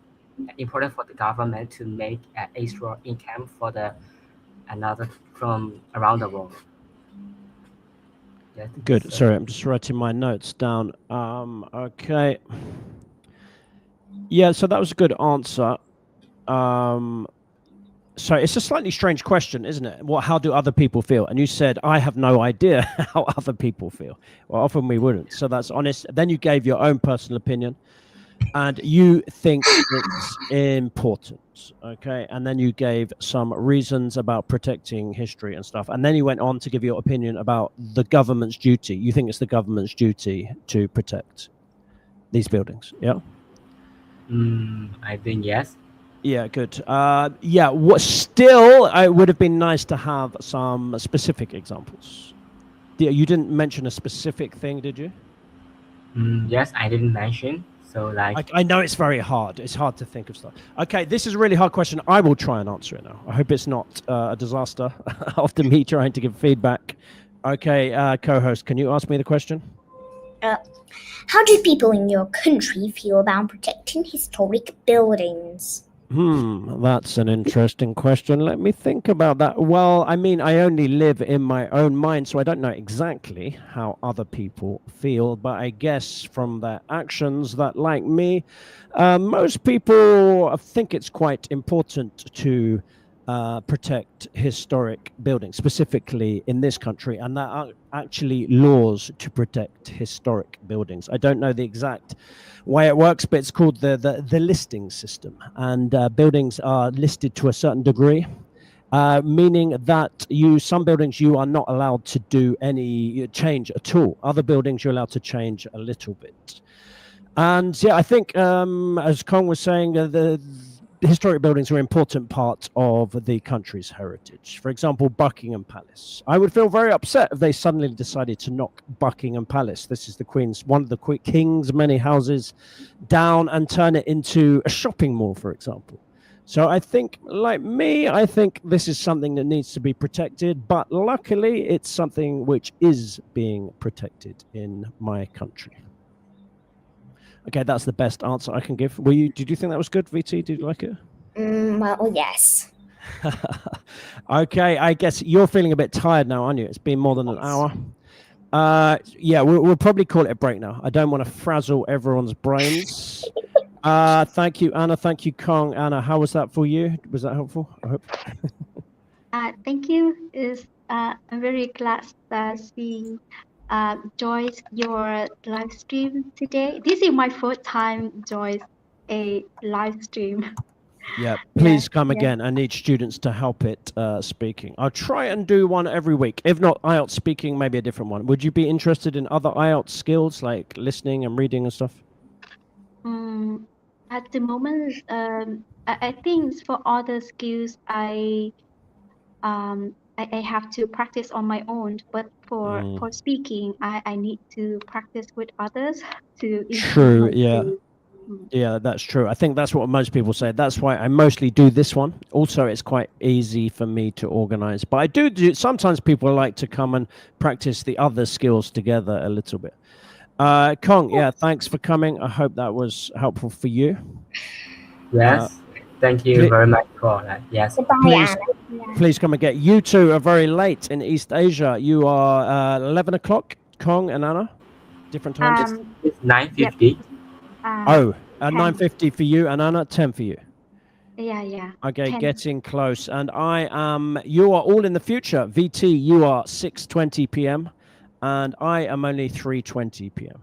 important for the government to make an extra income for the another from around the world. Yes. Good. So, Sorry, I'm just writing my notes down. Okay. Yeah, so that was a good answer. So it's a slightly strange question, isn't it? How do other people feel? And you said, I have no idea how other people feel. Well, often we wouldn't. So that's honest. Then you gave your own personal opinion and you think it's important. Okay. And then you gave some reasons about protecting history and stuff. And then you went on to give your opinion about the government's duty. You think it's the government's duty to protect these buildings. Yeah. I think yes. Yeah, good. Yeah, what still, it would have been nice to have some specific examples. You didn't mention a specific thing, did you? Yes, I didn't mention. So like, I know it's very hard. It's hard to think of stuff. Okay, this is a really hard question. I will try and answer it now. I hope it's not a disaster after me trying to give feedback. Okay, co-host, can you ask me the question? How do people in your country feel about protecting historic buildings? That's an interesting question. Let me think about that. Well, I mean, I only live in my own mind, so I don't know exactly how other people feel, but I guess from their actions that, like me, most people think it's quite important to protect historic buildings, specifically in this country, and there are actually laws to protect historic buildings. I don't know the exact way it works, but it's called the listing system, and buildings are listed to a certain degree, meaning that some buildings you are not allowed to do any change at all. Other buildings you're allowed to change a little bit. And yeah, I think as Kong was saying, the historic buildings are an important part of the country's heritage. For example, Buckingham Palace. I would feel very upset if they suddenly decided to knock Buckingham Palace, this is one of the king's many houses, down and turn it into a shopping mall, for example. So I think, like me, I think this is something that needs to be protected, but luckily it's something which is being protected in my country. Okay, that's the best answer I can give. Did you think that was good, VT? Did you like it? Well, yes. Okay, I guess you're feeling a bit tired now, aren't you? It's been more than an hour. Yeah, we'll probably call it a break now. I don't want to frazzle everyone's brains. Thank you, Anna. Thank you, Kong. Anna, how was that for you? Was that helpful? I hope. Thank you. I'm very glad that she joined your live stream today. This is my first time join a live stream. Yeah, please come again. I need students to help it speaking. I'll try and do one every week. If not IELTS speaking, maybe a different one. Would you be interested in other IELTS skills like listening and reading and stuff? At the moment, I think for other skills, I have to practice on my own. But for speaking, I need to practice with others to improve my skills. Yeah, that's true. I think that's what most people say. That's why I mostly do this one. Also, it's quite easy for me to organize. But I do sometimes people like to come and practice the other skills together a little bit. Kong, yeah, thanks for coming. I hope that was helpful for you. Yes, thank you very much for that. Yes. Please come and get. You two are very late in East Asia. You are 11 o'clock, Kong and Anna. Different times? It's 9:50. Yep. 9:50 for you and Anna, 10 for you. Yeah. Okay, 10. getting close. And you are all in the future. VT, you are 6:20 p.m. and I am only 3:20 p.m.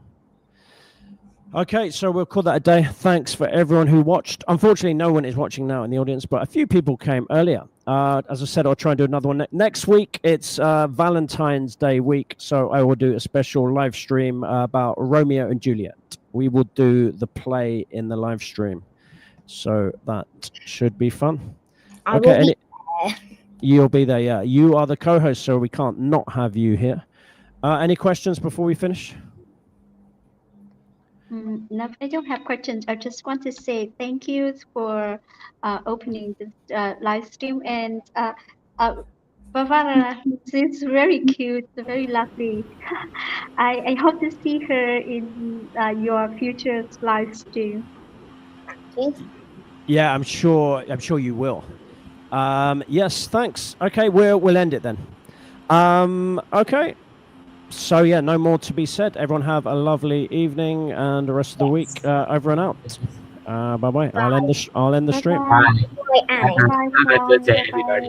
Okay, so we'll call that a day. Thanks for everyone who watched. Unfortunately, no one is watching now in the audience, but a few people came earlier. As I said, I'll try and do another one next week. It's Valentine's Day week, so I will do a special live stream about Romeo and Juliet. We will do the play in the live stream, so that should be fun. Okay, you'll be there. Yeah, you are the co-host, so we can't not have you here. Any questions before we finish? No, I don't have questions. I just want to say thank you for opening this live stream, and Barbara, she's very cute, very lovely. I hope to see her in your future live stream. Yeah, I'm sure you will. Yes, thanks. Okay, we'll end it then. Okay. So yeah, no more to be said. Everyone have a lovely evening and the rest of the week. Over and out. Bye bye. I'll end the stream. Bye. Wait, Annie. Have a good day, everybody.